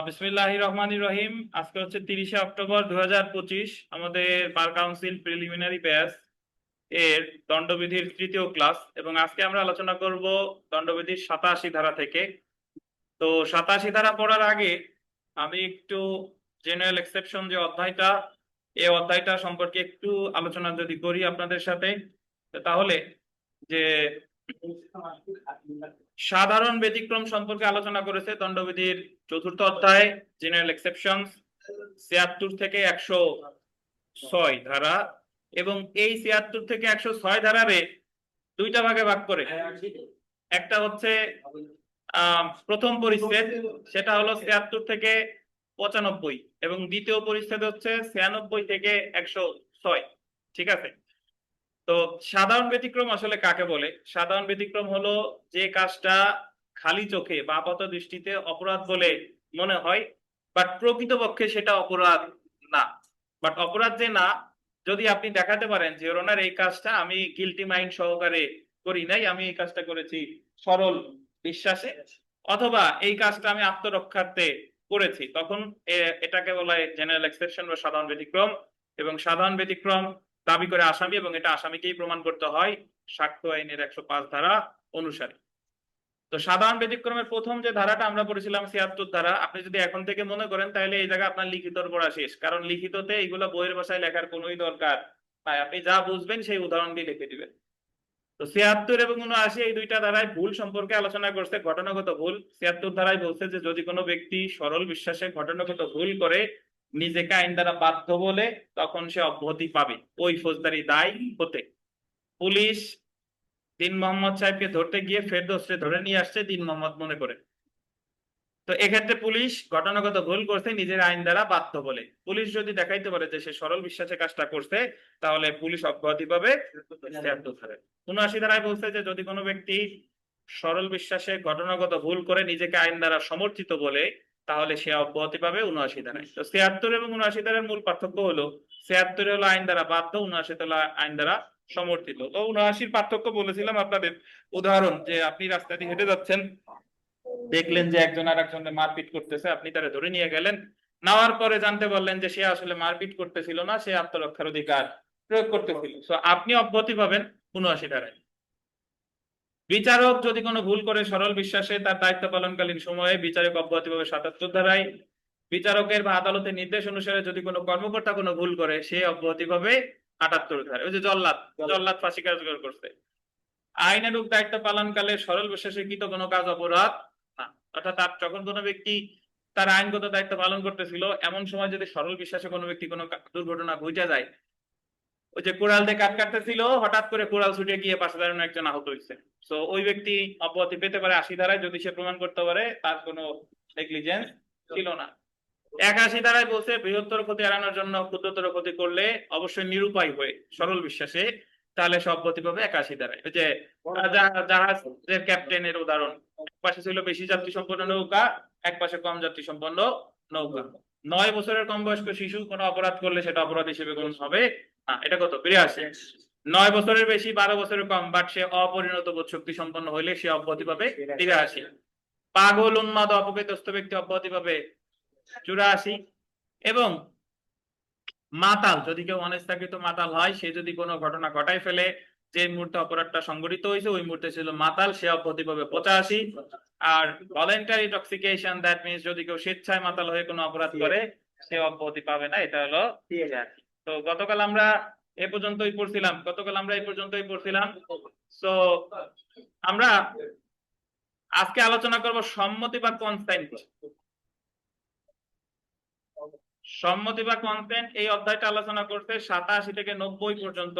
বিসমিল্লাহির রহমানির রহিম। আজকে হচ্ছে 30শে অক্টোবর 2025। আমাদের বার কাউন্সিল প্রিলিমিনারি ব্যাচ এর দণ্ডবিধির তৃতীয় ক্লাস, এবং আজকে আমরা আলোচনা করব দণ্ডবিধির 87 ধারা থেকে। তো 87 ধারা পড়ার আগে আমি একটু জেনারেল এক্সেপশন যে অধ্যায়টা, এই অধ্যায়টা সম্পর্কে একটু আলোচনা যদি করি আপনাদের সাথে, তাহলে যে সাধারণ ব্যতিক্রম সম্পর্কে আলোচনা করেছে দণ্ডবিধির চতুর্থ অধ্যায়, জেনারেল এক্সেপশন 76 থেকে 106 ধারা। এবং এই 76 থেকে 106 ধারারে দুইটা ভাগে ভাগ করে। একটা হচ্ছে প্রথম পরিচ্ছেদ, সেটা হলো 76 থেকে 95, এবং দ্বিতীয় পরিচ্ছেদ হচ্ছে 96 থেকে 106। ঠিক আছে? তো সাধারণ ব্যতিক্রম আসলে কাকে বলে? সাধারণ ব্যতিক্রম হলো যে কাজটা খালি চোখে বা আপাত দৃষ্টিতে অপরাধ বলে মনে হয়, বাট প্রকৃতপক্ষে সেটা অপরাধ না। বাট অপরাধ যে না, যদি আপনি দেখাতে পারেন যে ওনার এই কাজটা আমি গিলটি মাইন্ড সহকারে করি নাই, আমি এই কাজটা করেছি সরল বিশ্বাসে, অথবা এই কাজটা আমি আত্মরক্ষার্থে করেছি, তখন এটাকে বলা হয় জেনারেল এক্সেপশন বা সাধারণ ব্যতিক্রম। এবং সাধারণ ব্যতিক্রম দাবি করে আসামি, এবং এটা আসামিকেই প্রমাণ করতে হয় সাক্ষ্য আইনের 105 ধারা অনুসারে। তো সাধারণ ব্যতিক্রমের প্রথম যে ধারাটা আমরা পড়েছিলাম 76 ধারা, আপনি যদি এখন থেকে মনে করেন তাহলে এই জায়গায় আপনার লিখিতর পড়া শেষ, কারণ লিখিততে এইগুলো বইয়ের ভাষায় লেখার কোনোই দরকার নাই, আপনি যা বুঝবেন সেই উদাহরণ দিয়ে লিখে দিবেন। তো 76 এবং 79 এই দুইটা ধারায় ভুল সম্পর্কে আলোচনা করছে, ঘটনাগত ভুল। 76 ধারায় বলছে যে যদি কোনো ব্যক্তি সরল বিশ্বাসে ঘটনাগত ভুল করে নিজেকে আইন দ্বারা বাধ্য বলে, তখন সে অব্যাহতি পাবে ওই ফৌজদারি দায় হতে। পুলিশ দিন মোহাম্মদ সাহেবকে ধরতে গিয়ে ফেরদৌসকে ধরে নিয়ে আসছে দিন মোহাম্মদ মনে করে। তো এক্ষেত্রে পুলিশ ঘটনাগত ভুল করছে নিজের আইন দ্বারা বাধ্য বলে। পুলিশ যদি দেখাইতে পারে যে সে সরল বিশ্বাসে কাজটা করছে, তাহলে পুলিশ অব্যাহতি পাবে 76 ধারায়। 79 ধারায় বলছে যে যদি কোনো ব্যক্তি সরল বিশ্বাসে ঘটনাগত ভুল করে নিজেকে আইন দ্বারা সমর্থিত বলে, তাহলে সে অব্যাহতি পাবে 79 ধারায়। তো 76 এবং 79 ধারার মূল পার্থক্য হলো 76 হলো আইন দ্বারা বাধ্য, 79 হলো আইন দ্বারা সমর্থিত। তো 79 পার্থক্য বলেছিলাম আপনাদের, উদাহরণ যে আপনি রাস্তা দিয়ে হেঁটে যাচ্ছেন, দেখলেন যে একজন আর একজনকে মারপিট করতেছে, আপনি তারা ধরে নিয়ে গেলেন, নেওয়ার পরে জানতে পারলেন যে সে আসলে মারপিট করতেছিল না, সে আত্মরক্ষার অধিকার প্রয়োগ করতেছিল, তো আপনি অব্যাহতি পাবেন 79 ধারায়। বিচারক যদি কোনো ভুল করে সরল বিশ্বাসে তার দায়িত্ব পালনকালীন সময়ে, বিচারক অব্যাহতি পাবে 77 ধারায়। বিচারকের বা আদালতের নির্দেশ অনুসারে যদি কোনো কর্মকর্তা কোনো ভুল করে, সে অব্যাহতি পাবে 78 ধারায়। ওই যে জল্লাদ, জল্লাদ ফাঁসি কার্যকর করছে। আইনানুগ দায়িত্ব পালনকালে সরল বিশ্বাসে কৃত কোনো কাজ অপরাধ না। অর্থাৎ যখন কোনো ব্যক্তি তার আইনগত দায়িত্ব পালন করতেছিল, এমন সময় যদি সরল বিশ্বাসে কোনো ব্যক্তি কোনো দুর্ঘটনা ঘটে যায়, ওই যে কোড়াল দিয়ে কাঠ কাটতেছিল, হঠাৎ করে কোড়াল ছুটে গিয়ে পাশে দাঁড়ানো একজন আহত হয়েছে, তো ওই ব্যক্তি অব্যাহতি পেতে পারে 80 ধারায়, যদি সে প্রমাণ করতে পারে তার কোনো নেগলিজেন্স ছিল না। 81 ধারায় বলছে বৃহত্তর ক্ষতি এড়ানোর জন্য ক্ষুদ্রতর ক্ষতি করলে অবশ্যই নিরুপায় হয়ে সরল বিশ্বাসে, তাহলে সে অব্যাহতি পাবে 81 ধারায়। ওই যে জাহাজের ক্যাপ্টেনের উদাহরণ, এক পাশে ছিল বেশি যাত্রী সম্পন্ন নৌকা, এক পাশে কম যাত্রী সম্পন্ন নৌকা। 9 বছরের কম বয়স্ক শিশু কোনো অপরাধ করলে সেটা অপরাধ হিসেবে গণ্য হবে না। এটা কত? 82। 9 বছরের বেশি 12 বছরের কম, বাট সে অপরিণত বোধ শক্তি সম্পন্ন হইলে সে অব্যাহতি পাবে 83। পাগল, উন্মাদ, অপকৃতস্থ ব্যক্তি অব্যাহতি পাবে 84। এবং মাতাল, যদি কেউ অনিচ্ছাকৃত মাতাল হয়, সে যদি কোনো ঘটনা ঘটায় ফেলে, যে মুহূর্তে অপরাধটা সংঘটিত হয়েছে ওই মুহূর্তে ছিল মাতাল, সে অব্যাহতি পাবে 85। আর ভলেন্টারি ইনটক্সিকেশন, দ্যাট মিন্স যদি কেউ স্বেচ্ছায় মাতাল হয়ে কোনো অপরাধ করে, সে অব্যাহতি পাবে না, এটা হলো 83। তো গতকাল আমরা এই পর্যন্তই পড়ছিলাম। তো আমরা আজকে আলোচনা করব সম্মতি বা কনসেন্ট। সম্মতি বা কনসেন্ট এই অধ্যায়টা আলোচনা করতে 87 থেকে 90 পর্যন্ত।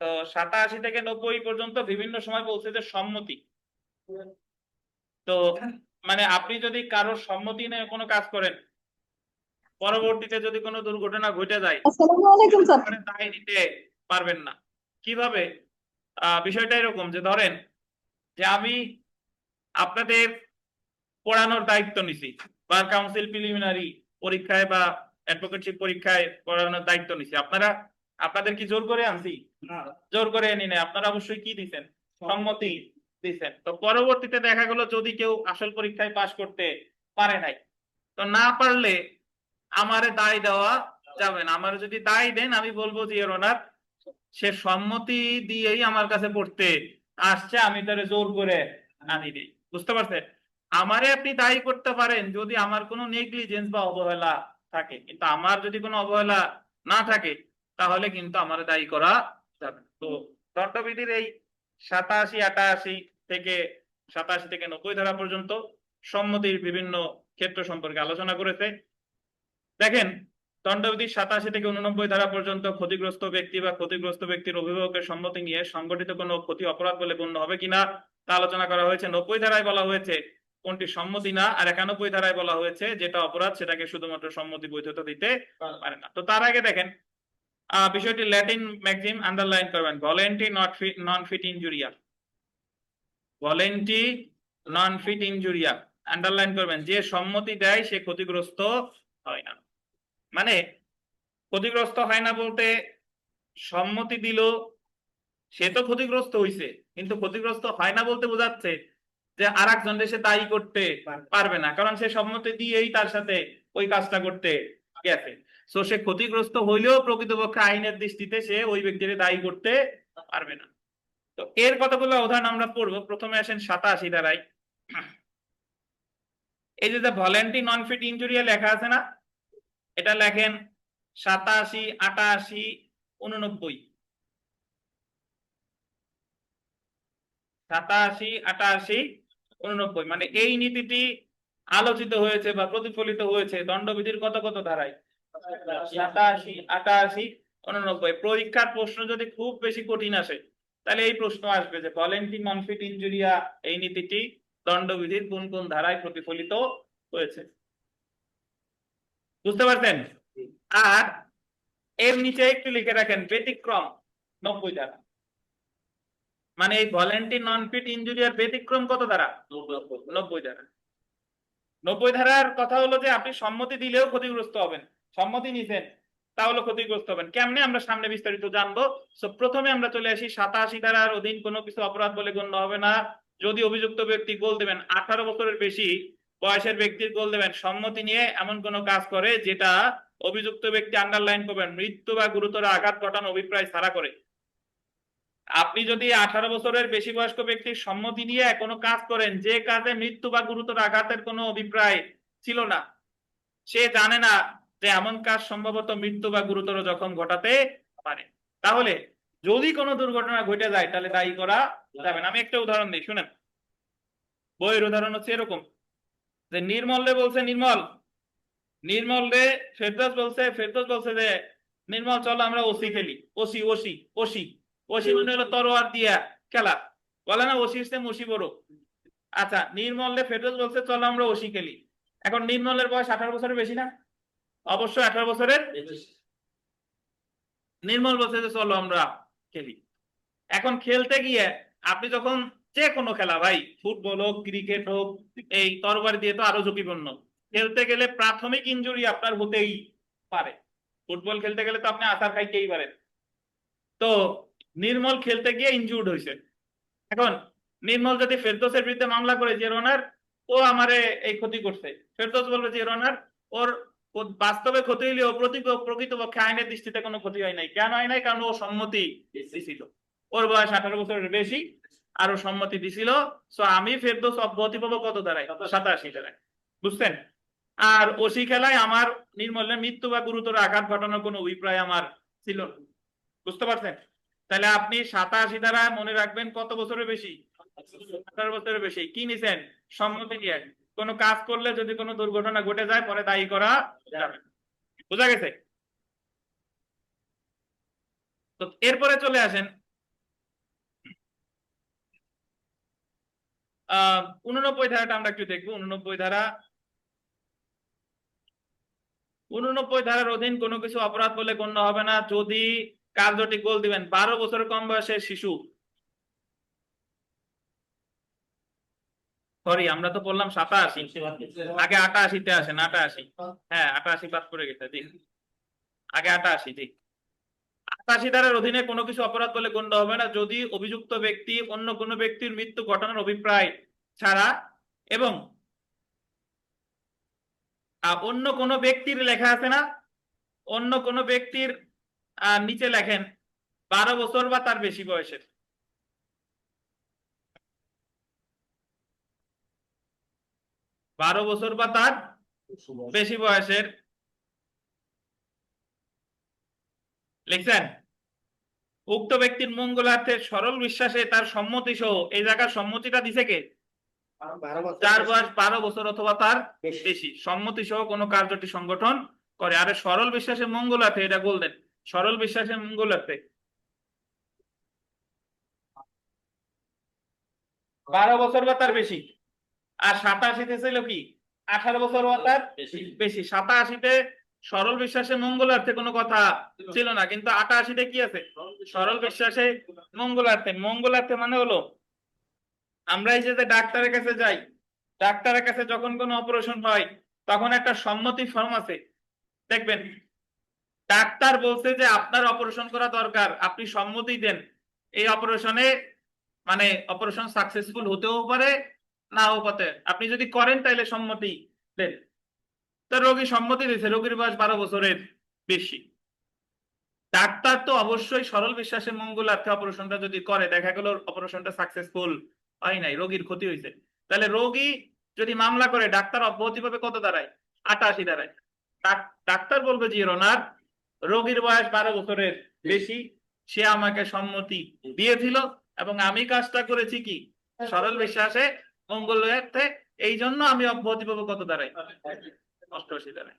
তো 87 থেকে 90 পর্যন্ত বিভিন্ন সময় বলছে যে সম্মতি। তো মানে আপনি যদি কারোর সম্মতি নিয়ে কোনো কাজ করেন, পরবর্তীতে যদি কোনো দুর্ঘটনা ঘটে যায়, আসসালামু আলাইকুম স্যার। মানে দায় নিতে পারবেন না। কিভাবে? বিষয়টা এরকম যে ধরেন যে আমি আপনাদের পড়ানোর দায়িত্ব নিছি, বার কাউন্সিল প্রিলিমিনারি পরীক্ষায় বা অ্যাডভোকেটশিপ পরীক্ষায় পড়ানোর দায়িত্ব নিছি, আপনারা আপনাদের কি জোর করে আনছি? জোর করে আনি না, আপনারা অবশ্যই কি দিচ্ছেন? সম্মতি দিচ্ছেন। তো পরবর্তীতে দেখা গেল যদি কেউ আসল পরীক্ষায় পাশ করতে পারে নাই। তো না পারলে আমারে দায় দেওয়া যাবে না। আমার যদি দায় দেন আমি বলবো যে ইওর অনার সে সম্মতি দিয়েই আমার কাছে পড়তে আসছে, আমি তারে জোর করে আনি দিই। বুঝতে পারছেন? আমারে আপনি দায়ী করতে পারেন যদি আমার কোনো নেগলিজেন্স বা অবহেলা থাকে, কিন্তু আমার যদি কোনো অবহেলা না থাকে তাহলে কিন্তু আমার দায়ী করা যাবে না। তো দণ্ডবিধির এই 87, 88 থেকে 87 থেকে 90 ধারা পর্যন্ত সম্মতির বিভিন্ন ক্ষেত্র সম্পর্কে আলোচনা করেছে। দেখেন, দণ্ডবিধির 87 থেকে 89 ধারা পর্যন্ত ক্ষতিগ্রস্ত ব্যক্তি বা ক্ষতিগ্রস্ত ব্যক্তির অভিভাবকের সম্মতি নিয়ে সংগঠিত কোনো ক্ষতি অপরাধ বলে গণ্য হবে কিনা তা আলোচনা করা হয়েছে। 90 ধারায় বলা হয়েছে কোনটি সম্মতি না, আর 91 ধারায় বলা হয়েছে যেটা অপরাধ সেটাকে শুধুমাত্র সম্মতি বৈধতা দিতে পারে না। তো তার আগে দেখেন বিষয়টি ল্যাটিন ম্যাক্সিম আন্ডারলাইন করবেন, ভলেন্টি নন ফিট ইনজুরিয়া। ভলেন্টি নন ফিট ইনজুরিয়া আন্ডারলাইন করবেন, যে সম্মতি দেয় সে ক্ষতিগ্রস্ত হয় না। মানে ক্ষতিগ্রস্ত হয় না বলতে সম্মতি দিল সে তো ক্ষতিগ্রস্ত হইছে, কিন্তু ক্ষতিগ্রস্ত হয় না বলতে বোঝাচ্ছে যে আর একজন সে দায়ী করতে পারবে না, কারণ সে সম্মতি দিয়েই তার সাথে ওই কাজটা করতে গেছে। সো সে ক্ষতিগ্রস্ত হইলেও প্রকৃতপক্ষে আইনের দৃষ্টিতে সে ওই ব্যক্তিকে দায়ী করতে পারবে না। তো এর কতগুলো উদাহরণ আমরা পড়বো। প্রথমে আসেন 87 ধারায়। এই যে ভলেন্টি নন ফিট ইনজুরিয়া লেখা আছে না, এটা লেখেন 87, 88, 89। 87, 88, 89 মানে এই নীতিটি আলোচিত হয়েছে বা প্রতিফলিত হয়েছে দণ্ডবিধির কত কত ধারায়? 87, 88, 89। পরীক্ষার প্রশ্ন যদি খুব বেশি কঠিন আসে তাহলে এই প্রশ্ন আসবে যে ভলেন্টি নন ফিট ইনজুরিয়া এই নীতিটি দণ্ডবিধির কোন কোন ধারায় প্রতিফলিত হয়েছে। বুঝতে পারছেন? আর এর নিচে একটু লিখে রাখেন ব্যতিক্রম 90 ধারা। মানে এই ভলেন্টি নন ফিট ইনজুরিয়ার ব্যতিক্রম কত ধারা? 90 ধারা। 90 ধারার কথা হলো যে আপনি সম্মতি দিলেও ক্ষতিগ্রস্ত হবেন, সম্মতি নিছেন তাহলে ক্ষতিগ্রস্ত হবেন কেমনে আমরা সামনে বিস্তারিত জানবো। সো প্রথমে আমরা চলে আসি 87 ধারার অধীন কোনো কিছু অপরাধ বলে গণ্য হবে না যদি অভিযুক্ত ব্যক্তি গোল দেবেন 18 বছরের বেশি বয়সের ব্যক্তির গোল দেবেন সম্মতি নিয়ে এমন কোনো কাজ করে যেটা অভিযুক্ত ব্যক্তি আন্ডারলাইন করবেন মৃত্যু বা গুরুতর আঘাত ঘটানো অভিপ্রায় ছাড়া করে। আপনি যদি 18 বছরের বেশি বয়স্ক ব্যক্তির সম্মতি নিয়ে কোনো কাজ করেন যে কাজে মৃত্যু বা গুরুতর আঘাতের কোনো অভিপ্রায় ছিল না, সে জানে না যে এমন কাজ সম্ভবত মৃত্যু বা গুরুতর জখম ঘটাতে পারে, তাহলে যদি কোনো দুর্ঘটনা ঘটে যায় তাহলে দায়ী করা যাবে না। আমি একটা উদাহরণ দিই শুনেন। বইয়ের উদাহরণ হচ্ছে এরকম যে নির্মলে বলছে নির্মলে ফেরদৌস বলছে যে নির্মল চলো আমরা ওসি খেলি। ওসি ওসি ওসি ওসি মানে হলো তরোয়ার দিয়া খেলা, বলে না ওসির চেয়ে মসি বড়। আচ্ছা, নির্মলে ফেরদৌস বলছে চলো আমরা ওসি খেলি। এখন নির্মলের বয়স 18 বছরের বেশি না? অবশ্যই 18 বছরের। নির্মল বলছে যে চলো আমরা খেলি। এখন খেলতে গিয়ে আপনি যখন যে কোনো খেলা ভাই ফুটবল হোক ক্রিকেট হোক এই তরবারি দিয়ে তো আরো ঝুঁকিপূর্ণ, খেলতে গেলে প্রাথমিক ইনজুরি আপনার হতেই পারে। ফুটবল খেলতে গেলে তো আপনি আছাড় খাইতেই পারেন। তো নির্মল খেলতে গিয়ে ইনজুর্ড হয়েছে। এখন নির্মল যদি ফেরদৌসের বিরুদ্ধে মামলা করে যে রনার ও আমারে এই ক্ষতি করছে, ফেরদৌস বলবে যে রনার ওর বাস্তবে ক্ষতি হইলেও প্রকৃতপক্ষে আইনের দৃষ্টিতে কোনো ক্ষতি হয় নাই। কেন হয় নাই? কারণ ও সম্মতি দিছিল, ওর বয়স 18 বছরের বেশি আর ও সম্মতি দিছিল। সো আমি ফেরদৌস অব্যাহতি পাবো কত ধারায়? 87 ধারায়। বুঝছেন? আর ওসি খেলায় আমার নির্মলের মৃত্যু বা গুরুতর আঘাত ঘটানোর কোনো অভিপ্রায় আমার ছিল না। বুঝতে পারছেন? তাহলে আপনি 87 ধারা মনে রাখবেন কত বছরের বেশি? 18 বছরের বেশি। কি নিছেন? সম্মতি নিয়ে কোনো কাজ করলে যদি কোনো দুর্ঘটনা ঘটে যায় পরে দায়ী করা যাবে। বুঝা গেছে? তো এরপরে চলে আসেন 89 ধারাটা আমরা একটু দেখবো। 89 ধারা, 89 ধারার অধীন কোনো কিছু অপরাধ বলে গণ্য হবে না যদি কার্যটি গোল দিবেন 12 বছর কম বয়সের শিশু। সরি, আমরা তো বললাম 87, আগে 88 তে আসেন। 88, হ্যাঁ 88 বাদ পড়ে গেছে, জি আগে 88, জি 88 ধারার অধীনে কোনো কিছু অপরাধ বলে গণ্য হবে না যদি অভিযুক্ত ব্যক্তি অন্য কোনো ব্যক্তির মৃত্যু ঘটানোর অভিপ্রায় ছাড়া এবং অন্য কোনো ব্যক্তির লেখা আছে না, অন্য কোনো ব্যক্তির নিচে লেখেন 12 বছর বা তার বেশি বয়সের। 12 বছর বা তার বেশি বয়সের লিখছেন। উক্ত ব্যক্তির মঙ্গলার্থে সরল বিশ্বাসে তার সম্মতি সহ এই জায়গার সম্মতিটা দিছে কে? যার বয়স 12 বছর অথবা তার বেশি সম্মতি সহ কোনো কার্যটি সংগঠন করে। আরে সরল বিশ্বাসে মঙ্গলার্থে, এটা বললেন সরল বিশ্বাসে মঙ্গলার্থে 12 বছর বা তার বেশি। আর 87 ছিল কি 18 বছর বা তার বেশি। 87-তে সরল বিশ্বাসে মঙ্গলার্থে কোনো কথা ছিল না, কিন্তু 88-তে কি আছে? সরল বিশ্বাসে মঙ্গলার্থে। মঙ্গলার্থে মানে হলো আমরা এই যে ডাক্তারের কাছে যাই, ডাক্তারের কাছে যখন কোনো অপারেশন হয় তখন একটা সম্মতি ফর্ম আছে, দেখবেন ডাক্তার বলছে যে আপনার অপারেশন করা দরকার, আপনি সম্মতি দেন। এই অপারেশনে মানে অপারেশন সাকসেসফুল হতেও পারে নাও পারে, আপনি যদি করেন তাহলে সম্মতি দেন। তো রোগী সম্মতি দিয়েছে, রোগীর বয়স 12 বছরের বেশি। ডাক্তার তো অবশ্যই সরল বিশ্বাসে মঙ্গলার্থে অপারেশনটা যদি করে, দেখা গেল অপারেশনটা সাকসেসফুল হয় নাই, রোগীর ক্ষতি হয়েছে, তাহলে রোগী যদি মামলা করে ডাক্তার অব্যাহতি পাবে কত দাঁড়ায়? 88 দাঁড়ায়। ডাক্তার বলবে যে ওনার রোগীর বয়স 12 বছরের বেশি, সে আমাকে সম্মতি দিয়েছিল এবং আমি কাজটা করেছি কি সরল বিশ্বাসে মঙ্গলার্থে, এই জন্য আমি অব্যাহতি পাবো কত দাঁড়ায়? 88 দাঁড়ায়।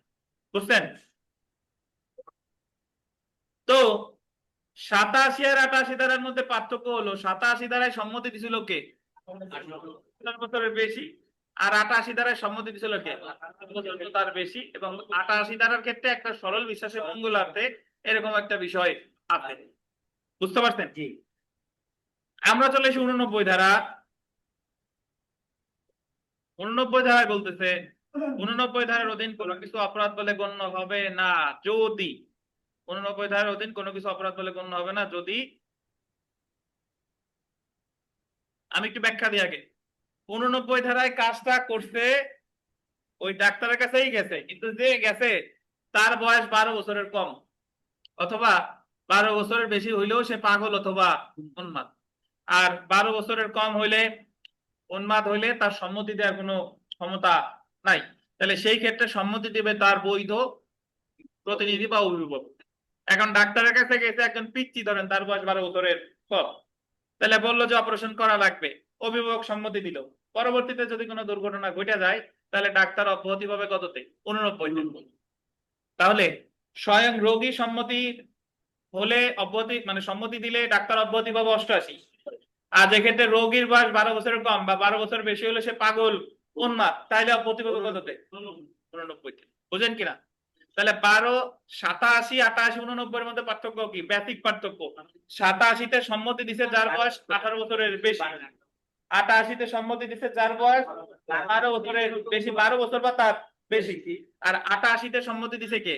বুঝছেন? তো 87 আর 88 ধারার মধ্যে পার্থক্য হলো 87 ধারায় সম্মতি দিছিল কে? 18 বছরের বেশি। আর 88 ধারায় সম্মতি দিছিল কে? 18 বছর তার বেশি। এবং 88 ধারার ক্ষেত্রে একটা সরল বিশ্বাসে মঙ্গলার্থে এরকম একটা বিষয় আছে। বুঝতে পারছেন? জি। আমরা চলে এসে 89 ধারা। 89 ধারায় বলতেছে 89 ধারার অধীন কোনো কিছু অপরাধ বলে গণ্য হবে না যদি 89 ধারার অধীন কোনো কিছু অপরাধ বলে গণ্য হবে না যদি, আমি একটু ব্যাখ্যা দিই আগে। 89 ধারায় কাজটা করছে ওই ডাক্তারের কাছেই গেছে, কিন্তু যে গেছে তার বয়স 12 বছরের কম, অথবা 12 বছরের বেশি হইলেও সে পাগল অথবা উন্মাদ। আর 12 বছরের কম হইলে উন্মাদ হইলে তার সম্মতি দেওয়ার কোনো ক্ষমতা নাই। তাহলে সেই ক্ষেত্রে সম্মতি দেবে তার বৈধ প্রতিনিধি বা অভিভাবক। এখন ডাক্তারের কাছে গেছে একজন পিচ্চি, ধরেন তার বয়স 12 বছরের কম, তাহলে বললো যে অপারেশন করা লাগবে, অভিভাবক সম্মতি দিল। পরবর্তীতে যদি কোনো দুর্ঘটনা ঘটে যায় তাহলে ডাক্তার অব্যাহতি পাবে কততে? 89। তাহলে স্বয়ং রোগী সম্মতি হলে অব্যাহতি মানে সম্মতি দিলে ডাক্তার অব্যাহতি পাবে 88। আর যেক্ষেত্রে রোগীর বয়স 12 বছরের কম বা 12 বছর বেশি হলে সে পাগল উন্মাদ, তাহলে অব্যাহতি পাবে কততে? 89। বুঝেন কিনা? তাহলে 12, 87, 88, 89 মধ্যে পার্থক্য কি? বেসিক পার্থক্য। 87-তে সম্মতি দিছে যার বয়স 18 বছরের বেশি, 88-তে সম্মতি দিছে যার বয়স 12 বছরের বেশি, 12 বছর বা তার বেশি। আর 88-তে সম্মতি দিছে কে?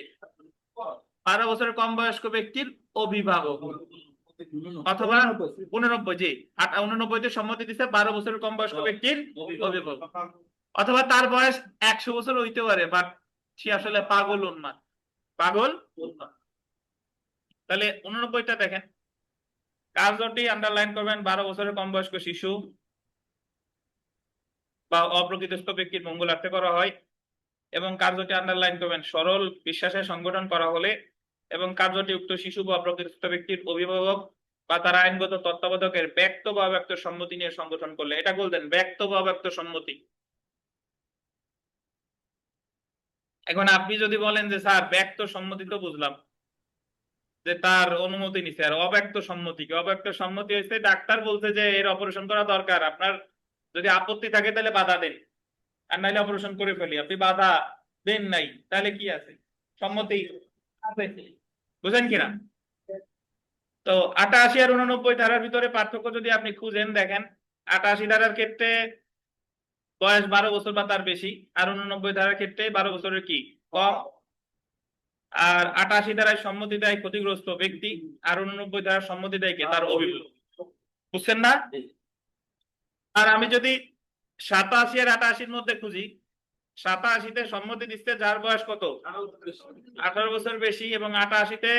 12 বছরের কম বয়স্ক ব্যক্তির অভিভাবক, অথবা 89, জি 89-তে সম্মতি দিছে 12 বছরের কম বয়স্ক ব্যক্তির অভিভাবক, অথবা তার বয়স 100 বছর হইতে পারে, বাট সে আসলে পাগল উন্মাদ, পাগল উন্মাদ। তাহলে 89টা দেখেন, কার্যটি আন্ডারলাইন করবেন 12 বছরের কম বয়স্ক শিশু বা অপ্রকৃতস্থ ব্যক্তির মঙ্গলার্থে করা হয়, এবং কার্যটি আন্ডারলাইন করবেন সরল বিশ্বাসের সংগঠন করা হলে, এবং কার্যটি উক্ত শিশু বা অপ্রকৃতস্থ ব্যক্তির অভিভাবক বা তার আইনগত তত্ত্বাবধায়কের ব্যক্ত বা অব্যক্ত সম্মতি নিয়ে সংগঠন করলে। এটা বলতেন ব্যক্ত বা অব্যক্ত সম্মতি। এখন আপনি যদি বলেন যে স্যার ব্যক্ত সম্মতি তো বুঝলাম যে তার অনুমতি নিছে, আর অব্যক্ত সম্মতি কি? অব্যক্ত সম্মতি হয়েছে ডাক্তার বলছে যে এর অপারেশন করা দরকার, আপনার যদি আপত্তি থাকে তাহলে বাধা দেন, আর নাইলে অপারেশন করে ফেলি, আপনি বাধা দেন নাই, তাহলে কি আছে? সম্মতি আছে। বুঝেন কিনা? তো 88 আর 89 ধারার ভিতরে পার্থক্য যদি আপনি খুঁজেন, দেখেন 88 ধারার ক্ষেত্রে বয়স 12 বছর বা তার বেশি, আর 89 ধারার ক্ষেত্রে 12 বছরের কি কম। আর 88 ধারায় সম্মতি দেয় ক্ষতিগ্রস্ত ব্যক্তি, আর 89 ধারার সম্মতি দেয় কে? তার অভিভাবক। বুঝছেন না? আর আমি যদি 87 আর 88-র মধ্যে খুঁজি, 87-তে সম্মতি দিচ্ছে যার বয়স কত 18 বছর বেশি, এবং 88-তে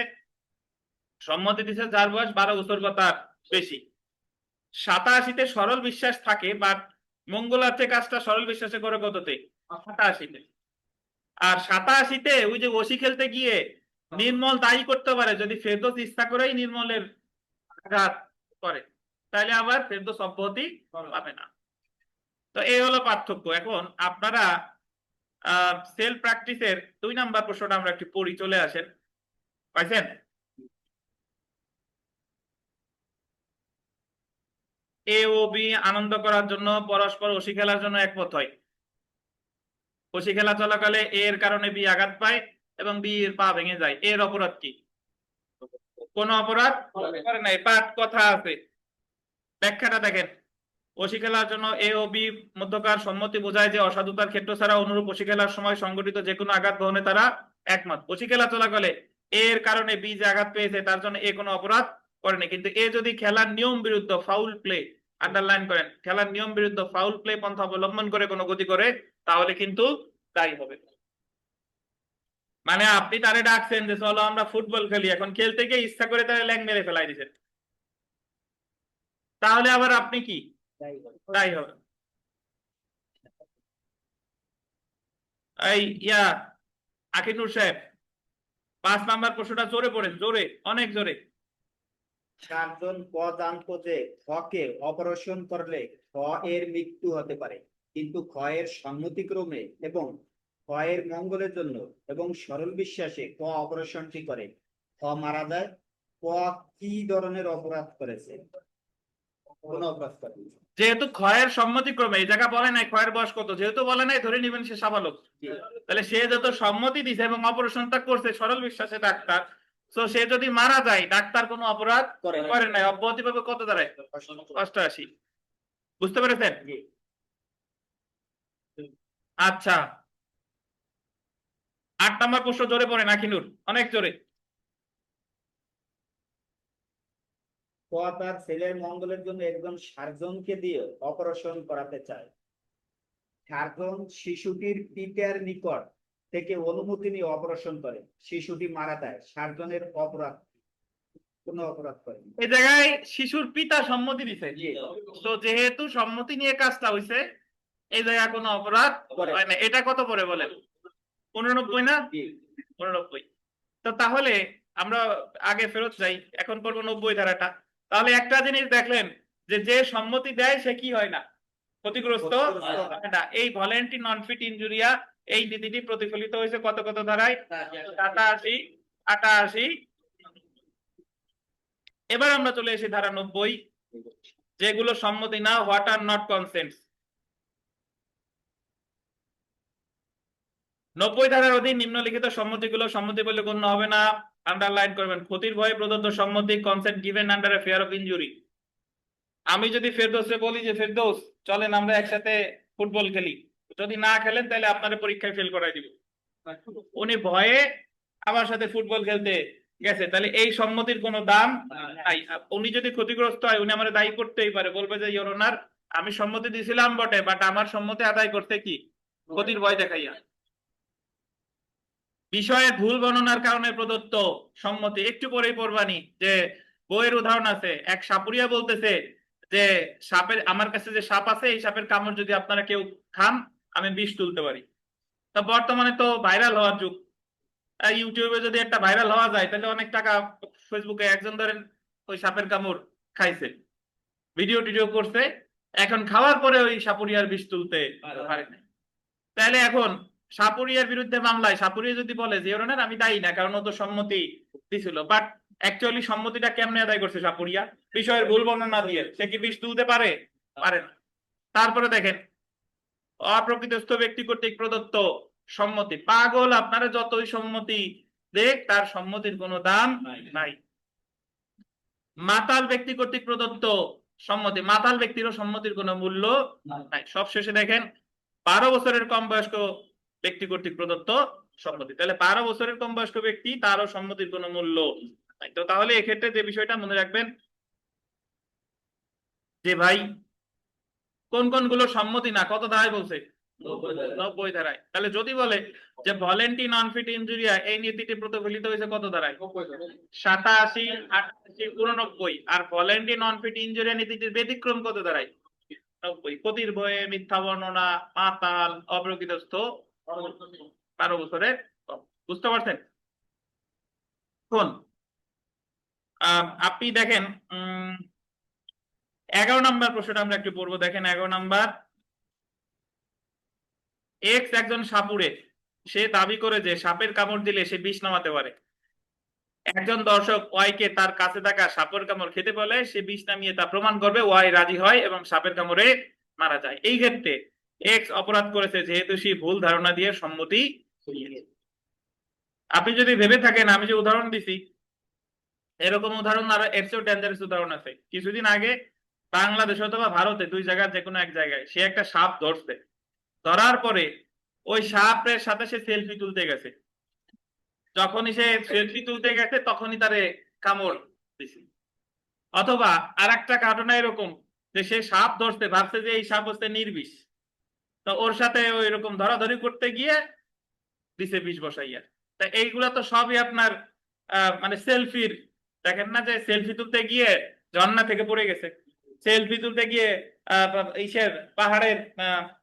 সম্মতি দিচ্ছে যার বয়স 12 বছর বা তার বেশি। 87-তে সরল বিশ্বাস থাকে, বাট মঙ্গলার্থে কাজটা সরল বিশ্বাসে করে কততে 88-তে। আর 87-তে ওই যে ওসি খেলতে গিয়ে নির্মল দায়ী করতে পারে যদি ফেরদৌস ইচ্ছা করেই নির্মলের আঘাত করে, তাহলে আবার ফেরদৌস অব্যাহতি পাবে না। তো এই হলো পার্থক্য। এখন আপনারা সেলফ প্র্যাকটিসের 2 নাম্বার প্রশ্নটা আমরা একটু পড়ি, চলে আসেন। পাইছেন? এ ও বি আনন্দ করার জন্য পরস্পর ওসি খেলার জন্য একমত হয়। ওসি খেলা চলাকালে এ এর কারণে বি আঘাত পায় এবং বি এর পা ভেঙে যায়। এর অপরাধ কি? কোন অপরাধ করে নাই, পাঠ কথা আছে। ব্যাখ্যাটা দেখেন। ওসি খেলার জন্য এ ও বি মধ্যকার সম্মতি বোঝায় যে অসাধুতার ক্ষেত্র ছাড়া অনুরূপ ওসি খেলার সময় সংঘটিত যে কোনো আঘাত বহনে তারা একমত। ওসি খেলা চলাকালে এর কারণে বি যে আঘাত পেয়েছে তার জন্য এ কোনো অপরাধ করেনি, কিন্তু এ যদি খেলার নিয়ম বিরুদ্ধ ফাউল প্লে, আন্ডারলাইন করেন, খেলার নিয়ম বিরুদ্ধ ফাউল প্লে পন্থা অবলম্বন করে কোনো গতি করে তাহলে কিন্তু দায়ী হবে। মানে আপনি তারে ডাকছেন যে চলো আমরা ফুটবল খেলি, এখন খেলতে গিয়ে ইচ্ছা করে তারা ল্যাং মেরে ফেলাই দিচ্ছেন, তাহলে আবার আপনি কি দায়ী হবে। এই আকিনুর সাহেব 5 নাম্বার প্রশ্নটা জোরে পড়েন, জোরে, অনেক জোরে। 7 জন ক জানতো যে খকে অপারেশন করলে খ এর মৃত্যু হতে পারে, কিন্তু খ এর সম্মতিক্রমে এবং খ এর মঙ্গলের জন্য এবং সরল বিশ্বাসে ক অপারেশনটি করে খ মারা যায়। ক কি ধরনের অপরাধ করেছে? কোন অপরাধ করেনি। যেহেতু ক্ষয়ের সম্মতিক্রমে, এই জায়গা বলে নাই ক্ষয়ের বয়স কত, যেহেতু বলে নাই ধরে নিবেন সে সাবালক, তাহলে সে যত সম্মতি দিছে এবং অপারেশনটা করছে সরল বিশ্বাসে ডাক্তার, তো সে যদি মারা যায় ডাক্তার কোনো অপরাধ করে নাই, অব্যাহতি পাবে কত দাঁড়ায় 88। বুঝতে পেরেছেন? আচ্ছা, 8 নাম্বার প্রশ্ন জোরে পড়েন আকিনুর, অনেক জোরে। ক তার ছেলের মঙ্গলের জন্য একজন সার্জনকে দিয়ে অপারেশন করাতে চায়। সার্জন শিশুটির পিতার নিকট থেকে অনুমতি নিয়ে অপারেশন করে, শিশুটি মারা যায়, সার্জনের অপরাধ কোনো অপরাধ করেনি। এই জায়গায় শিশুর পিতা সম্মতি দিছে, তো যেহেতু সম্মতি নিয়ে কাজটা হইছে এই জায়গায় কোনো অপরাধ হয় না। এটা কত পরে বলেন? 89 না? 89। তো তাহলে আমরা আগে ফেরত যাই, এখন পড়বো 90 ধারাটা। তাহলে একটা জিনিস দেখলেন যে যে সম্মতি দেয় সে কি হয় না, ক্ষতিগ্রস্ত হয় না। এই ভলেন্টি নন ফিট ইনজুরিয়া এই নীতিটি প্রতিফলিত হয়েছে কত কত ধারায়? 87, 88। এবার আমরা চলে এসেছি ধারা 90, যেগুলো সম্মতি না, হোয়াট আর নট কনসেন্ট। 90 ধারার অধীন নিম্নলিখিত সম্মতিগুলো সম্মতি বলে গণ্য হবে না। আন্ডারলাইন করবেন। ক্ষতির ভয়ে প্রদত্ত সম্মতি, consent given under a fear of injury. আমি যদি ফেরদৌসে বলি যে ফেরদৌস চলেন আমরা একসাথে ফুটবল খেলি, যদি না খেলেন তাহলে আপনার পরীক্ষায় ফেল করাই দিব, উনি ভয়ে আমার সাথে ফুটবল খেলতে গেছে, তাহলে এই সম্মতির কোনো দাম নাই। উনি যদি ক্ষতিগ্রস্ত হয় উনি আমার দায়ী করতেই পারে, বলবে যে ইওর অনার আমি সম্মতি দিয়েছিলাম বটে, বাট আমার সম্মতি আদায় করতে কি ক্ষতির ভয় দেখাইয়া। বিষয়ের ভুল বর্ণনার কারণে প্রদত্ত সম্মতি, একটু পরেই পড়বানি যে বইয়ের উদাহরণ আছে, এক সাপুরিয়া বলতেছে যে সাপের, আমার কাছে যে সাপ আছে এই সাপের কামড় যদি আপনারা কেউ খান আমি বিষ তুলতে পারি। তো বর্তমানে তো ভাইরাল হওয়ার যুগ, ইউটিউবে যদি একটা ভাইরাল হওয়া যায় তাহলে অনেক টাকা। ফেসবুকে একজন ধরেন ওই সাপের কামড় খাইছে, ভিডিও টিডিও করছে, এখন খাওয়ার পরে ওই সাপুরিয়ার বিষ তুলতে পারে না। তাহলে এখন সাপুরিয়ার বিরুদ্ধে মামলায় সাপুরিয়া যদি বলে যে ওনার আমি দায়ী না কারণ ও তো সম্মতি দিছিল, বাট অ্যাকচুয়ালি সম্মতিটা কেমনে আদায় করছে সাপুরিয়া? বিষয়ের ভুল বর্ণনা দিয়ে। সে কি বিষ তুলতে পারে? পারে না। তারপরে দেখেন অপ্রকৃতস্থ ব্যক্তি কর্তৃক প্রদত্ত সম্মতি। পাগল আপনারা যতই সম্মতি দেখ তার সম্মতির কোনো দাম নাই। মাতাল ব্যক্তি কর্তৃক প্রদত্ত সম্মতি, মাতাল ব্যক্তিরও সম্মতির কোনো মূল্য নাই। সবশেষে দেখেন 12 বছরের কম বয়স্ক ব্যক্তি কর্তৃক প্রদত্ত সম্মতি, তাহলে 12 বছরের কম বয়স্ক ব্যক্তি তারও সম্মতির কোনো মূল্য নাই। তো তাহলে এক্ষেত্রে যে বিষয়টা মনে রাখবেন যে ভাই কোন কোন গুলো সম্মতি না, কত ধারায় বলছে 90 ধারায়। তাহলে যদি বলে যে ভলেন্টি নন ফিট ইনজুরিয়া এই নীতিটি প্রতিফলিত হয়েছে কত ধারায়? 87, 88, 89। আর ভলেন্টি নন ফিট ইনজুরিয়া নীতিটির ব্যতিক্রম কত ধারায়? 90। ক্ষতির ভয়ে মিথ্যা বর্ণনা, মাতাল, অপ্রকৃতস্থ 12 বছরের কম। বুঝতে পারছেন? এখন আপনি দেখেন 11 নম্বর প্রশ্নটা আমরা একটু পড়বো। দেখেন 11 নম্বর, এক্স একজন সাপুড়ে, সে দাবি করে যে সাপের কামড় দিলে সে বিষ নামাতে পারে। একজন দর্শক ওয়াই কে তার কাছে থাকা সাপের কামড় খেতে বলে, সে বিষ নামিয়ে তা প্রমাণ করবে, ওয়াই রাজি হয় এবং সাপের কামড়ে মারা যায়। এই ক্ষেত্রে এক্স অপরাধ করেছে যেহেতু সে ভুল ধারণা দিয়ে সম্মতি দিয়েছে। আপনি যদি ভেবে থাকেন আমি যে উদাহরণ দিছি এরকম উদাহরণ আর এর চেয়েও ডেঞ্জারাস উদাহরণ আছে। কিছুদিন আগে বাংলাদেশ অথবা ভারতে দুই জায়গায় যে কোনো এক জায়গায় সে একটা সাপ ধরছে, ধরার পরে ওই সাপের সাথে সে সেলফি তুলতে গেছে। যখনই সে সেলফি তুলতে গেছে তখনই তারে কামড় দিছে। অথবা আর একটা ঘটনা এরকম যে সে সাপ ধরছে, ভাবছে যে এই সাপ হচ্ছে নির্বিষ, তো ওর সাথে ওই রকম ধরাধরি করতে গিয়ে দিছে বিষ বসাইয়া। তা এইগুলা তো সবই আপনার মানে সেলফির। দেখেন না যে সেলফি তুলতে গিয়ে ঝর্ণা থেকে পড়ে গেছে, সেলফি তুলতে গিয়ে ইসের পাহাড়ের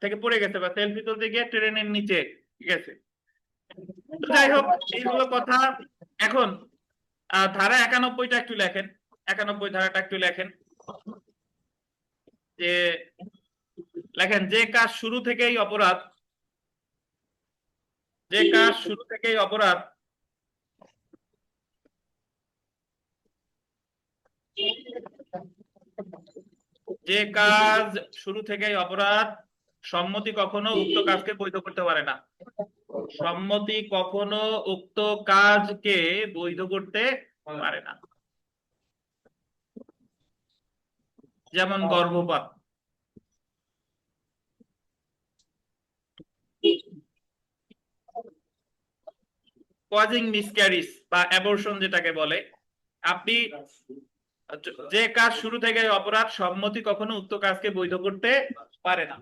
থেকে পড়ে গেছে, বা সেলফি তুলতে গিয়ে ট্রেনের নিচে গেছে। তো যাই হোক, এই হলো কথা। এখন ধারা 91টা একটু লেখেন, 91 ধারাটা একটু লেখেন। যে লেখেন যে কাজ শুরু থেকেই অপরাধ, যে কাজ শুরু থেকেই অপরাধ যে কাজ শুরু থেকেই অপরাধ, সম্মতি কখনো উক্ত কাজকে বৈধ করতে পারে না। সম্মতি কখনো উক্ত কাজকে বৈধ করতে পারে না। যেমন গর্ভপাত, কজিং মিসক্যারিজ বা অ্যাবর্শন যেটাকে বলে। আপনি যে কাজ শুরু থেকে অপরাধ, সম্মতি কখনো উক্ত কাজকে বৈধ করতে পারে না।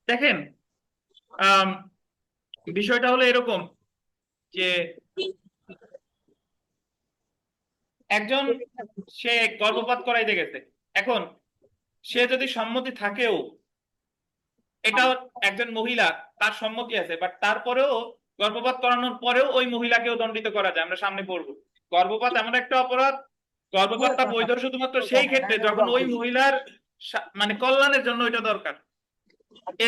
দেখেন বিষয়টা হলো এরকম যে একজন সে গর্ভপাত করাইতে গেছে, এখন সে যদি সম্মতি থাকেও, এটাও একজন মহিলা তার সম্মতি আছে, বাট তারপরেও গর্ভপাত করানোর পরেও ওই মহিলাকেও দণ্ডিত করা যায়, আমরা সামনে পড়বো। গর্ভপাত এমন একটা অপরাধ, গর্ভপাতটা বৈধ শুধুমাত্র সেই ক্ষেত্রে যখন ওই মহিলার মানে কল্যাণের জন্য এটা দরকার।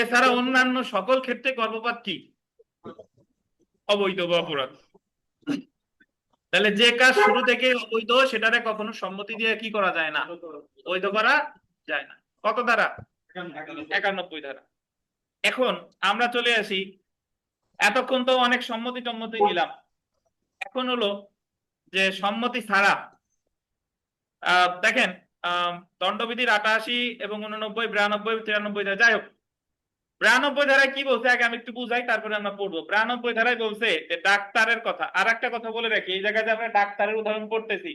এছাড়া অন্যান্য সকল ক্ষেত্রে গর্ভপাত কি অবৈধ বা অপরাধ। তাহলে যে কাজ শুরু থেকে অবৈধ সেটারে কখনো সম্মতি দিয়ে কি করা যায় না, বৈধ করা যায় না। কত ধারা? 91 ধারা। এখন আমরা চলে আসি, এতক্ষণ তো অনেক সম্মতি টম্মতি নিলাম, এখন হলো যে সম্মতি ছাড়া দেখেন দণ্ডবিধির 88 এবং 89, 92, 93 ধারা, যাই হোক 92 ধারায় কি বলছে আগে আমি একটু বুঝাই, তারপরে আমরা পড়বো। 92 ধারায় বলছে যে ডাক্তারের কথা। আর একটা কথা বলে রাখি, এই জায়গায় যে আমরা ডাক্তারের উদাহরণ পড়তেছি,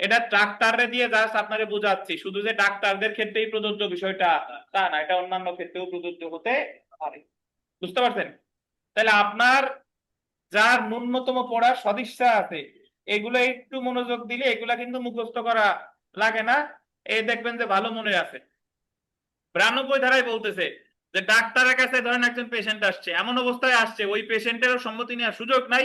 এটা ডাক্তাররে দিয়ে জাস্ট আপনারে বুঝাচ্ছি, শুধু যে ডাক্তারদের ক্ষেত্রেই প্রযোজ্য বিষয়টা তা না, এটা অন্যান্য ক্ষেত্রেও প্রযোজ্য হতে পারে। বুঝতে পারছেন? তাহলে আপনার যার ন্যূনতম পড়ার সদিচ্ছা আছে, এগুলো একটু মনোযোগ দিলে এগুলা কিন্তু মুখস্থ করা লাগে না, এই দেখবেন যে ভালো মনে আছে। 92 ধারায় বলতেছে যে ডাক্তারের কাছে ধরেন একজন পেশেন্ট আসছে, এমন অবস্থায় আসছে ওই পেশেন্টেরও সম্মতি নেওয়ার সুযোগ নাই,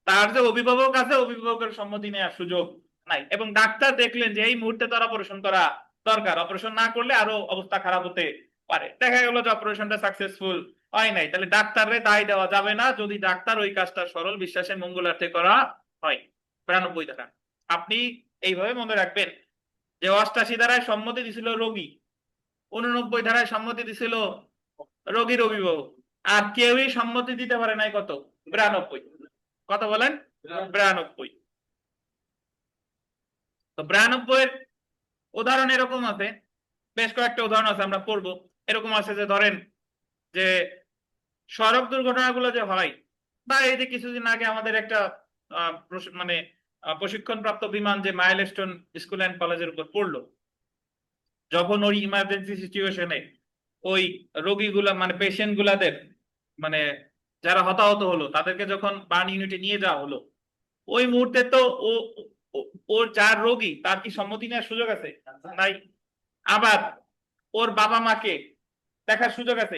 তার যে অভিভাবক আছে অভিভাবকের সম্মতি নেওয়ার সুযোগ নাই, এবং ডাক্তার দেখলেন যে এই মুহূর্তে তার অপারেশন করা দরকার, অপারেশন না করলে আরো অবস্থা খারাপ হতে পারে, দেখা গেল যে অপারেশনটা সাকসেসফুল হয় নাই, তাহলে ডাক্তারের দায় দেওয়া যাবে না যদি ডাক্তার ওই কাজটা সরল বিশ্বাসের মঙ্গলার্থে করা হয়। 92 ধারা আপনি এইভাবে মনে রাখবেন যে 88 ধারায় সম্মতি দিছিল রোগী, 89 ধারায় সম্মতি দিছিল রোগীর অভিভাবক, আর কেউই সম্মতি দিতে পারে নাই কত? 92। কত বলেন? 92। তো 92 উদাহরণ এরকম আছে, বেশ কয়েকটা উদাহরণ আছে আমরা পড়বো। এরকম আছে যে ধরেন যে সড়ক দুর্ঘটনাগুলো যে হয়, বা এই যে কিছুদিন আগে আমাদের একটা মানে প্রশিক্ষণ প্রাপ্ত বিমান যে মাইলস্টোন স্কুল অ্যান্ড কলেজের উপর পড়লো, যখন ওই ইমার্জেন্সি সিচুয়েশনে ওই রোগীগুলা মানে পেশেন্ট গুলাদের মানে যারা হতাহত হলো তাদেরকে যখন বার্ন ইউনিটে নিয়ে যাওয়া হলো, ওই মুহূর্তে তো ওর যার রোগী তার কি সম্মতি নেওয়ার সুযোগ আছে? নাই। আবার ওর বাবা মাকে দেখার সুযোগ আছে?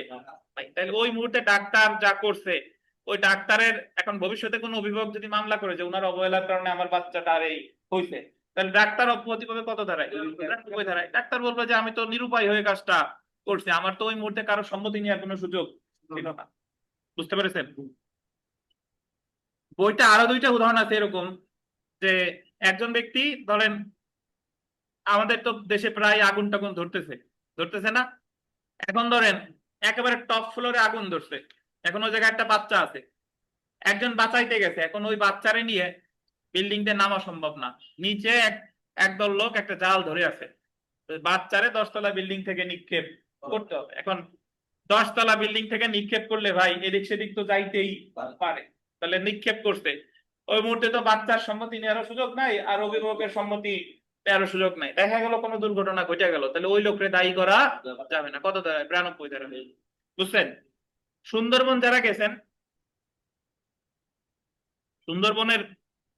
নাই। তাহলে ওই মুহূর্তে ডাক্তার যা করছে, ওই ডাক্তারের এখন ভবিষ্যতে কোনো অভিভাবক যদি মামলা করে যে ওনার অবহেলার কারণে আমার বাচ্চাটা আর এই হয়েছে, তাহলে ডাক্তার অব্যাহতি পাবে কত ধারায়? 93 ধারায়। ডাক্তার বলবে যে আমি তো নিরুপায় হয়ে কাজটা করছি, আমার তো ওই মুহূর্তে কারো সম্মতি নেওয়ার কোনো সুযোগ ছিল না। বুঝতে পেরেছেন? বইটা আরো দুইটা উদাহরণ আছে এরকম, যে একজন ব্যক্তি ধরেন, আমাদের তো দেশে প্রায় আগুন টাগুন ধরতেছে, ধরতেছে না? এখন ধরেন একেবারে টপ ফ্লোরে আগুন ধরছে, এখন ওই জায়গায় একটা বাচ্চা আছে, একজন বাঁচাইতে গেছে, এখন ওই বাচ্চারে নিয়ে বিল্ডিং দিয়ে নামা সম্ভব না, নিচে একদল লোক একটা জাল ধরে আছে, তো বাচ্চারে 10 তলা বিল্ডিং থেকে নিক্ষেপ করতে হবে। এখন 10 তলা বিল্ডিং থেকে নিক্ষেপ করলে ভাই এদিক সেদিক তো যাইতেই পারে, তাহলে নিক্ষেপ করছে, ওই মুহূর্তে তো বাচ্চার সম্মতি নেওয়ার সুযোগ নাই, আর অভিভাবকের সম্মতি নেওয়ার সুযোগ নাই, দেখা গেল কোনো দুর্ঘটনা ঘটে গেল, তাহলে ওই লোকরে দায়ী করা যাবে না। কত দাঁড়ায়? 92 দাঁড়ায়। বুঝছেন? সুন্দরবন যারা গেছেন, সুন্দরবনের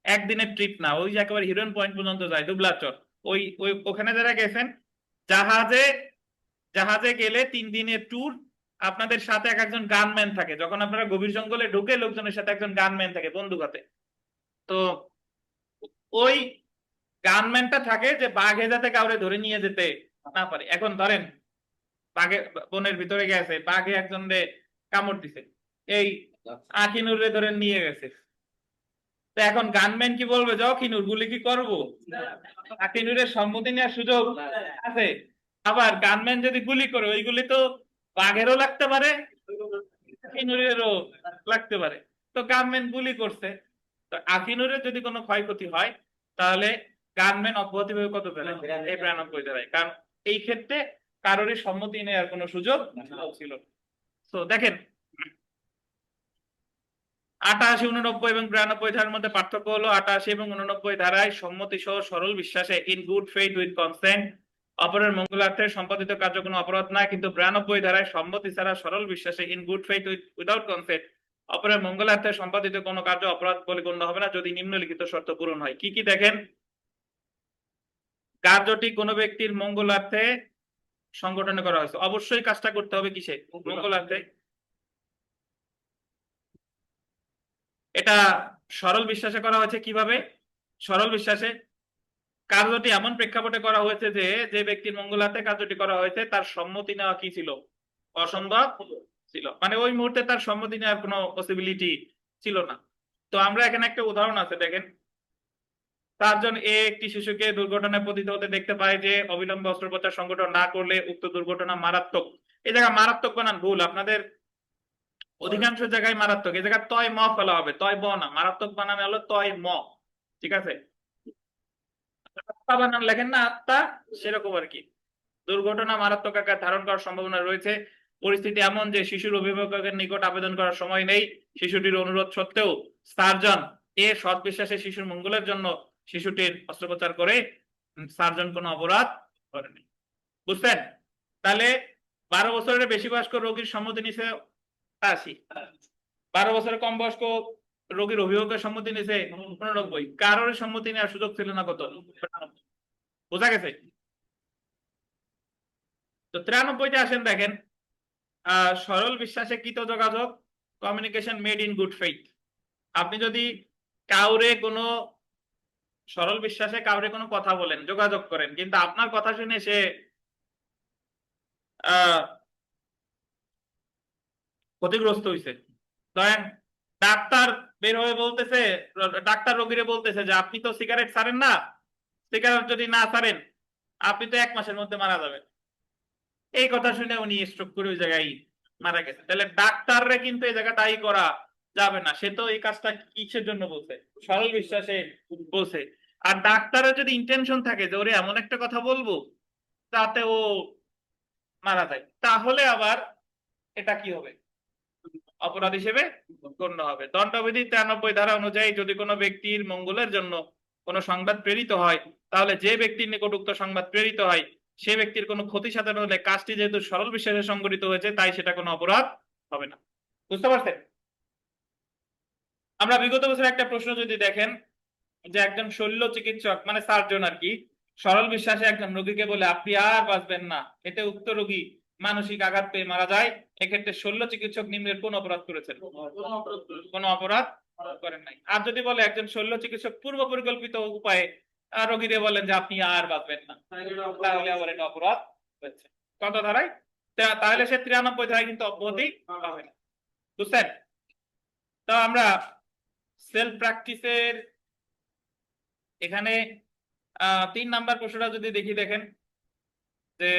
একদিনের ট্রিপ না, ওই যে একেবারে হিরোইন পয়েন্ট পর্যন্ত যায়, দুবলাচর, ওই ওই ওখানে যারা গেছেন, জাহাজে জাহাজে গেলে 3 দিনের ট্যুর, আপনাদের সাথে এক একজন গানম্যান থাকে, যখন আপনারা গভীর জঙ্গলে ঢুকে লোকজনের সাথে একজন গানম্যান থাকে বন্দুক হাতে, তো ওই গানম্যানটা থাকে যে বাঘে যাতে কাউরে ধরে নিয়ে যেতে না পারে। এখন ধরেন বাঘে বনের ভিতরে গেছে, বাঘে একজনরে কামড় দিছে, এই আখিনুরে ধরে নিয়ে গেছে, তো এখন গানম্যান কি বলবে যে অখিনুর গুলি কি করবো? আখিনুরের সম্মতি নেওয়ার সুযোগ আছে? আবার গানম্যান যদি গুলি করে, ওই গুলি তো বাঘেরও লাগতে পারে, আখিনুরেরও লাগতে পারে, তো গানম্যান গুলি করছে, তো আখিনুরের যদি কোনো ক্ষয়ক্ষতি হয় তাহলে গানম্যান অব্যাহতি পাবে কত দাঁড়ায়? এই 92 দাঁড়ায়, কারণ এই ক্ষেত্রে কারোরই সম্মতি নেওয়ার কোনো সুযোগ ছিল না। তো দেখেন, 88, 89 এবং 92 ধারার মধ্যে পার্থক্য হলো 88 এবং 89 ধারায় সম্মতি সহ সরল বিশ্বাসে in good faith with consent অপরের মঙ্গলার্থে সম্পাদিত কার্য কোনো অপরাধ নয়, কিন্তু 92 ধারায় সম্মতি ছাড়া সরল বিশ্বাসে in good faith without consent অপরের মঙ্গলার্থে সম্পাদিত কোনো কার্য অপরাধ বলে গণ্য হবে না যদি নিম্নলিখিত শর্ত পূরণ হয়। কি কি দেখেন? কার্যটি কোনো ব্যক্তির মঙ্গলার্থে সংগঠনে করা হয়েছে, অবশ্যই কাজটা করতে হবে কিসে? মঙ্গলার্থে। এটা সরল বিশ্বাসে করা হয়েছে। কিভাবে সরল বিশ্বাসে? কার্যটি এমন প্রেক্ষাপটে করা হয়েছে যে যে ব্যক্তির মঙ্গলার্থে কার্যটি করা হয়েছে তার সম্মতি নেওয়া কি ছিল? অসম্ভব ছিল, মানে ওই মুহূর্তে তার সম্মতি নেওয়ার কোনো পসিবিলিটি ছিল না। তো আমরা এখানে একটা উদাহরণ আছে, দেখেন, 4 জন একটি শিশুকে দুর্ঘটনায় পতিত হতে দেখতে পায় যে অবিলম্বে অস্ত্রোপচার সংগঠন না করলে উক্ত দুর্ঘটনা মারাত্মক। এই জায়গায় মারাত্মক বানান ভুল, আপনাদের অধিকাংশ জায়গায় মারাত্মক, এই জায়গায় তয় ম ফেলা হবে, তয় ব না, মারাত্মক বানান হলো তয় ম, ঠিক আছে? আত্মা বানান লেখেন না আত্মা, সেরকম আর কি। দুর্ঘটনা মারাত্মক আকার ধারণ করার সম্ভাবনা রয়েছে, পরিস্থিতি এমন যে শিশুর অভিভাবকের নিকট আবেদন করার সময় নেই, শিশুটির অনুরোধ সত্ত্বেও সার্জন এ সৎ বিশ্বাসে শিশুর মঙ্গলের জন্য শিশুটির অস্ত্রোপচার করে, সার্জন কোনো অপরাধ করেনি। বুঝছেন? তাহলে 12 বছরের বেশি বয়স্ক রোগীর সম্মতি নিছে 80, 12 বছরের কম বয়স্ক রোগীর অভিভাবকের সম্মতি নিছে 89, কারোর সম্মতি নেওয়ার সুযোগ ছিল না কত? 92। বোঝা গেছে? তো 93-তে আসেন, দেখেন, সরল বিশ্বাসে কৃত যোগাযোগ, communication made in good faith. আপনি যদি কাউরে কোনো সরল বিশ্বাসে কাউরে কোনো কথা বলেন, যোগাযোগ করেন, কিন্তু আপনার কথা শুনে সে ক্ষতিগ্রস্ত হয়েছে, ধরেন ডাক্তার বের হয়ে বলতেছে, ডাক্তার রোগীরে বলতেছে যে আপনি তো সিগারেট ছাড়েন না, সিগারেট যদি না ছাড়েন আপনি তো 1 মাসের মধ্যে মারা যাবেন, এই কথা শুনে উনি স্ট্রোক করে ওই জায়গায় মারা গেছে। তাহলে ডাক্তাররা কিন্তু এই জায়গা দায়ী করা যাবে না, সে তো এই কাজটা কিসের জন্য বলছে? সরল বিশ্বাসে বলছে। আর ডাক্তারের যদি ইন্টেনশন থাকে যে ওরে এমন একটা কথা বলবো তাতে ও মারা যায়, তাহলে আবার এটা কি হবে? অপরাধ হিসেবে গণ্য হবে। দণ্ডবিধি 93 ধারা অনুযায়ী যদি কোনো ব্যক্তির মঙ্গলের জন্য কোনো সংবাদ প্রেরিত হয়, তাহলে যে ব্যক্তির নিকট উক্ত সংবাদ প্রেরিত হয় সে ব্যক্তির কোনো ক্ষতি সাধন হলে কাজটি যেহেতু সরল বিশ্বাসে সংঘটিত হয়েছে তাই সেটা কোনো অপরাধ হবে না। বুঝতে পারছেন? আমরা বিগত বছর একটা প্রশ্ন যদি দেখেন যে একজন শল্য চিকিৎসক মানে সার্জন আর কি সরল বিশ্বাসে একজন রোগীকে বলে আপনি আর বাঁচবেন না, এতে উক্ত রোগী মানসিক আঘাত পেয়ে মারা যায়, এক্ষেত্রে শল্য চিকিৎসক নিম্নের কোন অপরাধ করেছেন? কোন অপরাধ করেন নাই। আর যদি বলে একজন শল্য চিকিৎসক পূর্ব পরিকল্পিত উপায়ে রোগীরে বলেন যে আপনি আর বাঁচবেন না, তাহলে আবার এটা অপরাধ হচ্ছে। কত ধারায়? তাহলে সে 93 ধারায় কিন্তু অব্যাহতি পাবে না। বুঝছেন? তো আমরা সেলফ প্র্যাকটিসের এখানে 3 নাম্বার প্রশ্নটা যদি দেখি, দেখেন যে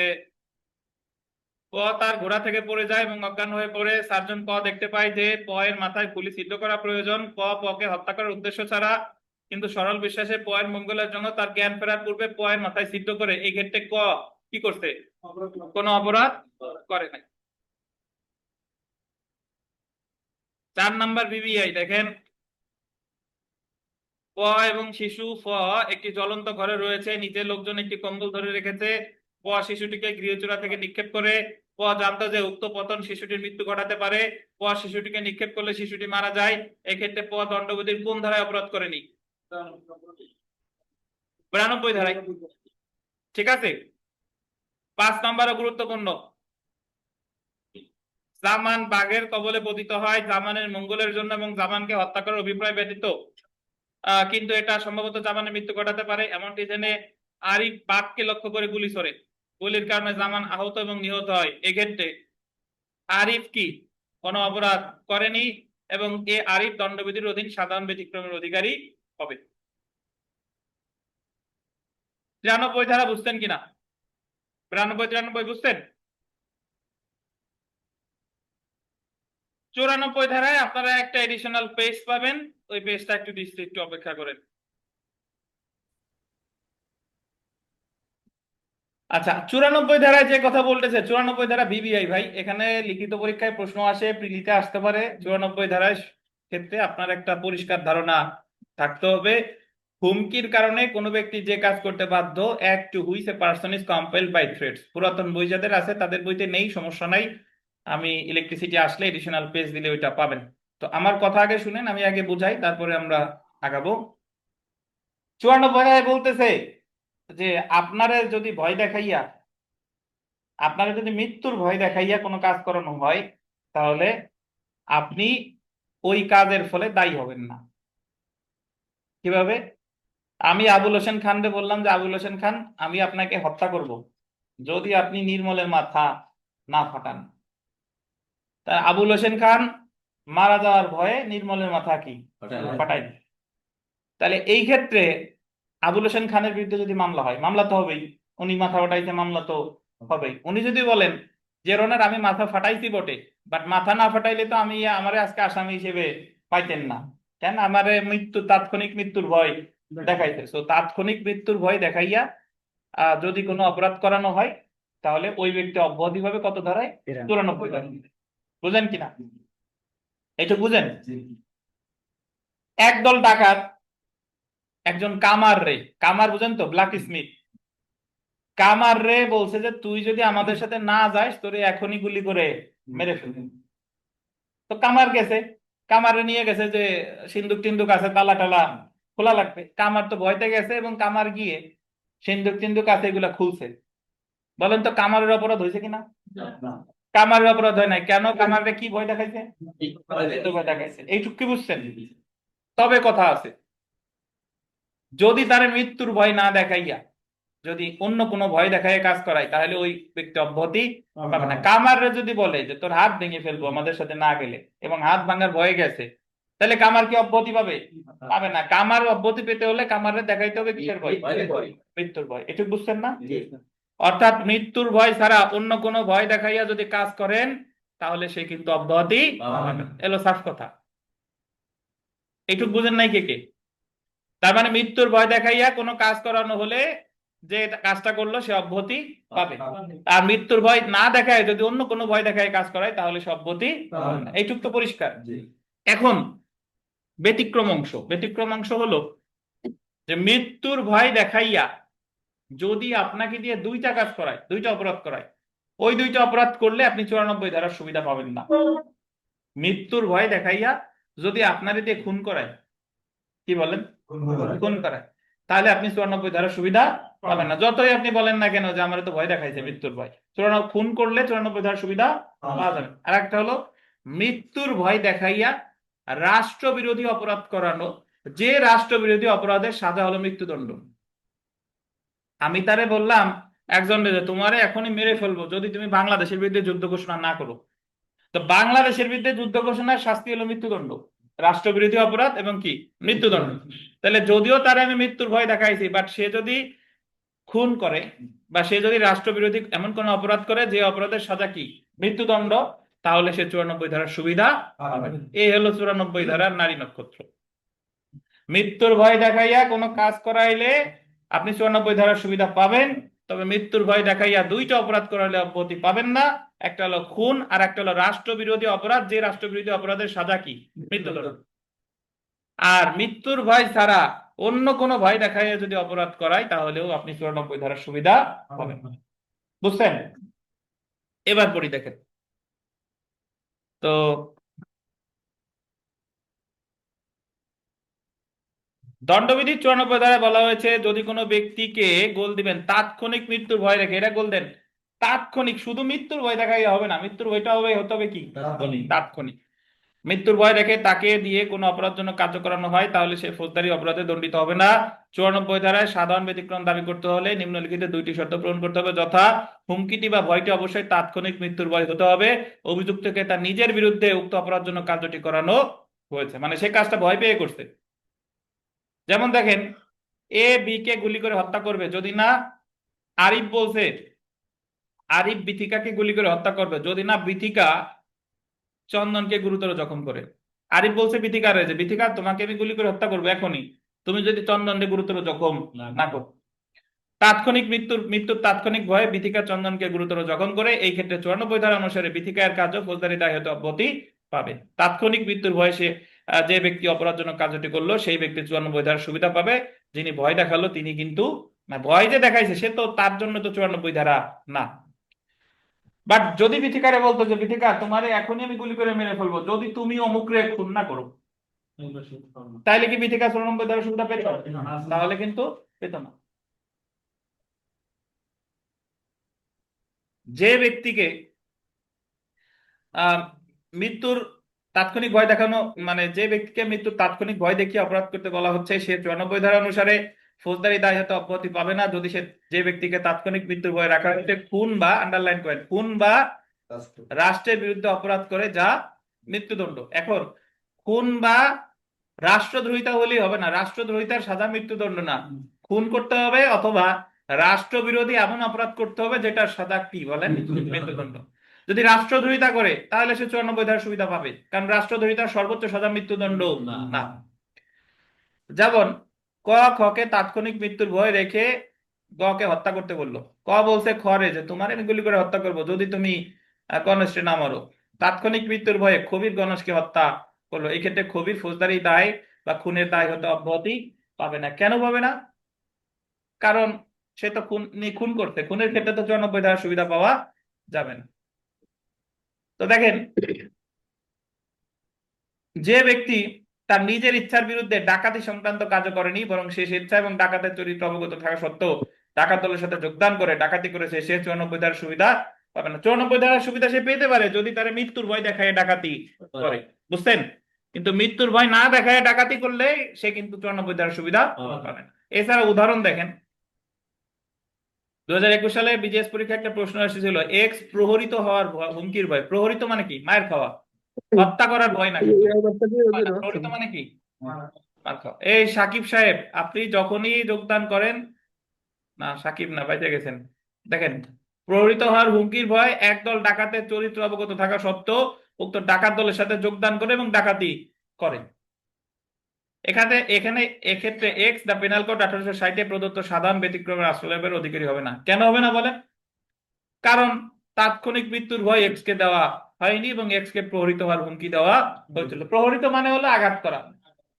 প তার ঘোড়া থেকে পড়ে যায় এবং অজ্ঞান হয়ে পড়ে। সার্জন প দেখতে পায় যে প এর মাথায় গুলি ছিদ্র করা প্রয়োজন। পকে হত্যা করার উদ্দেশ্য ছাড়া কিন্তু সরল বিশ্বাসে প এর মঙ্গলের জন্য তার জ্ঞান ফেরার পূর্বে প এর মাথায় ছিদ্র করে। এই ক্ষেত্রে ক কি করছে? কোনো অপরাধ করে নাই। 4 নাম্বার বিবিআই দেখেন, প এবং শিশু ফ একটি জ্বলন্ত ঘরে রয়েছে, নিচে লোকজন একটি কম্বল ধরে রেখেছে। প শিশুটিকে গৃহচূড়া থেকে নিক্ষেপ করে। প জানতো যে উক্ত পতন শিশুটির মৃত্যু ঘটাতে পারে। প শিশুটিকে নিক্ষেপ করলে শিশুটি মারা যায়। এক্ষেত্রে প দণ্ডবিধির কোন ধারায় অপরাধ করেনি? 92 ধারায়। ঠিক আছে। 5 নাম্বারও গুরুত্বপূর্ণ। জামান বাঘের কবলে পতিত হয় জামানের মঙ্গলের জন্য এবং জামানকে হত্যা করার অভিপ্রায় ব্যতীত, কিন্তু এটা সম্ভবত জামানের মৃত্যু ঘটাতে পারে। এমনটি জেনে আরিফ বাঘকে লক্ষ্য করে গুলি ছোড়ে, গুলির কারণে জামান আহত এবং নিহত হয়। এক্ষেত্রে আরিফ কি কোনো অপরাধ করেনি এবং এ আরিফ দণ্ডবিধির অধীন সাধারণ ব্যতিক্রমের অধিকারী হবে। 93 ধারা বুঝতেন কিনা? 92 93 বুঝতেন? 94 ধারায় আপনারা একটা এডিশনাল পেজ পাবেন, ওই পেজটা একটু দিচ্ছি, একটু অপেক্ষা করেন। আচ্ছা, 94 ধারায় যে কথা বলতেছে, 94 ধারা বিবিআই ভাই, এখানে লিখিত পরীক্ষায় প্রশ্ন আসে, প্রিলিতে আসতে পারে। 94 ধারায় ক্ষেত্রে আপনার একটা পরিষ্কার ধারণা থাকতে হবে। হুমকির কারণে কোনো ব্যক্তি যে কাজ করতে বাধ্য, act to which a person is compelled by threats. পুরাতন বই যাদের আছে তাদের বইতে নেই, সমস্যা নাই, আমি ইলেকট্রিসিটি আসলে এডিশনাল পেজ দিলে ওইটা পাবেন। তো আমার কথা আগে শুনেন, আমি আগে বুঝাই, তারপরে আমরা আগাবো। 94 ধারায় বলতেছে যে আপনারা যদি ভয় দেখাইয়া, আপনারা যদি মৃত্যুর ভয় দেখাইয়া কোনো কাজ করানো হয়, তাহলে আপনি ওই কাজের ফলে দায়ী হবেন না। কিভাবে? আমি আবুল হোসেন খানকে বললাম যে আবুল হোসেন খান, আমি আপনাকে হত্যা করব যদি আপনি নির্মলের মাথা না ফাটান। তা আবুল হোসেন খান মারা যাওয়ার ভয়ে নির্মলের মাথা কি ফাটাই। তাহলে এই ক্ষেত্রে আবুল হোসেন খানের বিরুদ্ধে যদি মামলা হয়, মামলা তো হবেই, উনি মাথা ফাটাইছে, মামলা তো হবেই। উনি যদি বলেন যে রোনার আমি মাথা ফাটাইছি বটে, বাট মাথা না ফাটাইলে তো আমি আমারে আজকে আসামি হিসেবে পাইতেন না, কেন আমারে মৃত্যু তাৎক্ষণিক মৃত্যুর ভয় দেখাইছে। তো তাৎক্ষণিক মৃত্যুর ভয় দেখাইয়া যদি কোনো অপরাধ করানো হয়, তাহলে ওই ব্যক্তি অব্যাহতি ভাবে কত ধারায়? 94 ধারায়। বুঝেন কিনা? এইটা বুঝেন? একদল ডাকাত একজন কামার রে, কামার বুঝেন তো, ব্ল্যাক স্মিথ, কামার রে বলছে যে তুই যদি আমাদের সাথে না যাস তোরে এখনই গুলি করে মেরে ফেলবে। তো কামার গেছে, কামারে নিয়ে গেছে যে সিন্দুক টিন্দুক আছে, তালা টালা খোলা লাগবে। কামার তো ভয়তে গেছে এবং কামার গিয়ে সিন্দুক টিন্দুক আছে এগুলা খুলছে। বলেন তো কামারের অপরাধ হয়েছে কিনা? কামারের অপরাধ হয় নাই। কেন? কামারকে কি ভয় দেখাইছে? ভয় দেখাইছে। এইটুকু কি বুঝছেন? তবে কথা আছে, যদি তার মৃত্যুর ভয় না দেখাইয়া যদি অন্য কোনো ভয় দেখায় কাজ করায়, তাহলে ওই ব্যক্তি অব্যাহতি পাবে না। কামাররে যদি বলে যে তোর হাত ভেঙে ফেলবো আমাদের সাথে না গেলে, এবং হাত ভাঙার ভয়ে গেছে, তাহলে কামার কি অব্যাহতি পাবে? পাবে না। কামার অব্যাহতি পেতে হলে কামারে দেখাইতে হবে কিসের ভয়? মৃত্যুর ভয়। এটুকু বুঝছেন না? অর্থাৎ মৃত্যুর ভয় ছাড়া অন্য কোনো ভয় দেখাইয়া যদি কাজ করেন, তাহলে সে কিন্তু অব্যাহতি পাবে না। এলো সাফ কথা। এইটুকু বুঝেন নাই কে কে? তার মানে মৃত্যুর ভয় দেখাইয়া কোনো কাজ করানো হলে যে কাজটা করলো সে অব্যাহতি পাবে। আর মৃত্যুর ভয় না দেখায় যদি অন্য কোনো ভয় দেখায় কাজ করায়, তাহলে সে অব্যাহতি পাবে না। এইটুক তো পরিষ্কার। এখন ব্যতিক্রম অংশ, ব্যতিক্রম অংশ হলো যে মৃত্যুর ভয় দেখাইয়া যদি আপনাকে দিয়ে দুইটা কাজ করায়, দুইটা অপরাধ করায়, ওই দুইটা অপরাধ করলে আপনি 94 ধারার সুবিধা পাবেন না। মৃত্যুর ভয় দেখাইয়া যদি আপনারে দিয়ে খুন করায়, কি বলেন, খুন করায়, তাহলে আপনি 94 ধারার সুবিধা পাবেন না। যতই আপনি বলেন না কেন যে আমার তো ভয় দেখাইছে, মৃত্যুর ভয়, 94 খুন করলে 94 ধারার সুবিধা পাওয়া যাবে। আর একটা হলো মৃত্যুর ভয় দেখাইয়া রাষ্ট্রবিরোধী অপরাধ করানো, যে রাষ্ট্রবিরোধী অপরাধের সাজা হলো মৃত্যুদণ্ড। আমি তারে বললাম একজন যে তোমারে এখনই মেরে ফেলবো যদি তুমি বাংলাদেশের বিরুদ্ধে যুদ্ধ ঘোষণা না করো। তো বাংলাদেশের বিরুদ্ধে যুদ্ধ ঘোষণার শাস্তি হলো মৃত্যুদণ্ড, রাষ্ট্রবিরোধী অপরাধ এবং কি মৃত্যুদণ্ড। তাহলে যদিও তারে আমি মৃত্যুর ভয় দেখাইছি, বাট সে যদি খুন করে বা সে যদি রাষ্ট্রবিরোধী এমন কোন অপরাধ করে যে অপরাধের সাজা কি মৃত্যুদণ্ড, তাহলে সে 94 ধারার সুবিধা পাবে। এই হলো 94 ধারার নারী নক্ষত্র। মৃত্যুর ভয় দেখাইয়া কোনো কাজ করাইলে আপনি 94 ধারার সুবিধা পাবেন, তবে মৃত্যুর ভয় দেখাইয়া দুইটা অপরাধ করাইলে অব্যাহতি পাবেন না। একটা হলো খুন আর একটা হলো রাষ্ট্রবিরোধী অপরাধ, যে রাষ্ট্রবিরোধী অপরাধের সাজা কি মৃত্যুদণ্ড। আর মৃত্যুর ভয় ছাড়া অন্য কোনো ভয় দেখাইয়া যদি অপরাধ করায় তাহলেও আপনি 94 ধারার সুবিধা পাবেন। বুঝছেন? এবার পড়ি দেখেন তো, দণ্ডবিধি 94 ধারায় বলা হয়েছে যদি কোনো ব্যক্তিকে গোল দিবেন তাৎক্ষণিক মৃত্যুর ভয় রেখে, এটা গোল দেন তাৎক্ষণিক, শুধু মৃত্যুর ভয় দেখাই হবে না, মৃত্যুর ভয়টা হতে হবে কি তাৎক্ষণিক। মৃত্যুর ভয় রেখে তাকে দিয়ে কোনো অপরাধ জন্য কার্য করানো হয় তাহলে সে ফৌজদারি অপরাধে দণ্ডিত হবে না। 94 ধারায় সাধারণ ব্যতিক্রম দাবি করতে হলে নিম্নলিখিত দুইটি শর্ত পূরণ করতে হবে, যথা হুমকিটি বা ভয়টি অবশ্যই তাৎক্ষণিক মৃত্যুর ভয় হতে হবে, অভিযুক্তকে তার নিজের বিরুদ্ধে উক্ত অপরাধ জন্য কার্যটি করানো হয়েছে, মানে সে কাজটা ভয় পেয়ে করছে। যেমন দেখেন, এ বি কে গুলি করে হত্যা করবে যদি না, আরিফ বলছে আরিফ বিথিকাকে গুলি করে হত্যা করবে যদি না বিথিকা চন্দনকে গুরুতর জখম করে। আরিফ বলছে বিথিকা রয়েছে, বিথিকা তোমাকে আমি গুলি করে হত্যা করবো এখনই, তুমি যদি চন্দনকে গুরুতর জখম না করো। তাৎক্ষণিক মৃত্যুর তাৎক্ষণিক ভয়ে বিথিকা চন্দনকে গুরুতর জখম করে, এই ক্ষেত্রে 94 ধারা অনুসারে বিথিকার কার্য ফৌজদারি দায় হতে অব্যাহতি পাবে। তাৎক্ষণিক মৃত্যুর ভয়ে সে যে ব্যক্তি অপরাধজনক কার্যটি করলো সেই ব্যক্তি 94 ধারার সুবিধা পাবে। যিনি ভয় দেখালো তিনি কিন্তু, না ভয় যে দেখাইছে সে তো, তার জন্য তো 94 ধারা না। বাট যদি বিথিকারে বলতো যে বিথিকা তোমারে এখনই আমি গুলি করে মেরে ফেলবো যদি তুমি অমুকরে খুন না করো, তাইলে কি বিথিকা 94 ধারার সুবিধা পেত? তাহলে কিন্তু পেত না। যে ব্যক্তিকে মৃত্যুর তাৎক্ষণিক ভয় দেখানো, মানে যে ব্যক্তিকে মৃত্যুর তাৎক্ষণিক ভয় দেখিয়ে অপরাধ করতে বলা হচ্ছে সে 94 ধারা অনুসারে ফৌজদারি দায় হতে অব্যাহতি পাবে না যদি সে, যে ব্যক্তিকে তাৎক্ষণিক মৃত্যুর ভয় রাখা হচ্ছে খুন বা, আন্ডারলাইন করেন, খুন বা রাষ্ট্রের বিরুদ্ধে অপরাধ করে যা মৃত্যুদণ্ড। এখন খুন বা রাষ্ট্রদ্রোহিতা হলেই হবে না, রাষ্ট্রদ্রোহিতার সাজা মৃত্যুদণ্ড না, খুন করতে হবে অথবা রাষ্ট্রবিরোধী এমন অপরাধ করতে হবে যেটার সাজা কি বলেন মৃত্যুদণ্ড। যদি রাষ্ট্রদ্রোহিতা করে তাহলে সে 94 ধারার সুবিধা পাবে, কারণ রাষ্ট্রদ্রোহিতার সর্বোচ্চ সাজা মৃত্যুদণ্ড না। যেমন ক খকে তাৎক্ষণিক মৃত্যুর ভয় রেখে গ কে হত্যা করতে বললো, ক বলছে খরে যে তোমার আমি গুলি করে হত্যা করবো যদি তুমি গণেশকে না মারো। তাৎক্ষণিক মৃত্যুর ভয়ে খবির গণেশকে হত্যা করলো, এই ক্ষেত্রে খবির ফৌজদারি দায় বা খুনের দায় হতে অব্যাহতি পাবে না। কেন পাবে না? কারণ সে তো খুন করতে, খুনের ক্ষেত্রে তো 94 ধারার সুবিধা পাওয়া যাবে না। তো দেখেন, যে ব্যক্তি তার নিজের ইচ্ছার বিরুদ্ধে ডাকাতি সংক্রান্ত কাজ করেনি বরং সে স্বেচ্ছা এবং ডাকাতের চরিত্র অবগত থাকা সত্ত্বেও ডাকাত দলের সাথে যোগদান করে ডাকাতি করেছে, সে 94 ধারার সুবিধা পাবে না। 94 ধারার সুবিধা সে পেতে পারে যদি তার মৃত্যুর ভয় দেখায় ডাকাতি করে, বুঝছেন? কিন্তু মৃত্যুর ভয় না দেখায় ডাকাতি করলে সে কিন্তু 94 ধারার সুবিধা পাবে না। এছাড়া উদাহরণ দেখেন, 2021 সালে বিজিএস পরীক্ষা একটা প্রশ্ন এসেছিল, এক্স প্রহরিত হওয়ার হুমকির ভয়, প্রহরিত মানে কি মায়ের খাওয়া, হত্যা করার ভয় না, প্রহরিত মানে কি মার খাওয়া। এই সাকিব সাহেব আপনি যখনই যোগদান করেন, না সাকিব না বাইতে গেছেন, দেখেন প্রহরিত হওয়ার হুমকির ভয় একদল ডাকাতের চরিত্র অবগত থাকা সত্ত্বেও উক্ত ডাকাত দলের সাথে যোগদান করে এবং ডাকাতি করে। এখানে এক্ষেত্রে এক্স দা পেনাল কোড 1860 প্রদত্ত সাধারণ ব্যতিক্রমের আশ্রয়ের অধিকারী হবে না। কেন হবে না বলেন? কারণ তাৎক্ষণিক মৃত্যুর ভয় এক্স কে দেওয়া হয়নি এবং এক্স কে প্রহরিত হওয়ার হুমকি দেওয়া হয়েছিল। প্রহরিত মানে হলো আঘাত করা,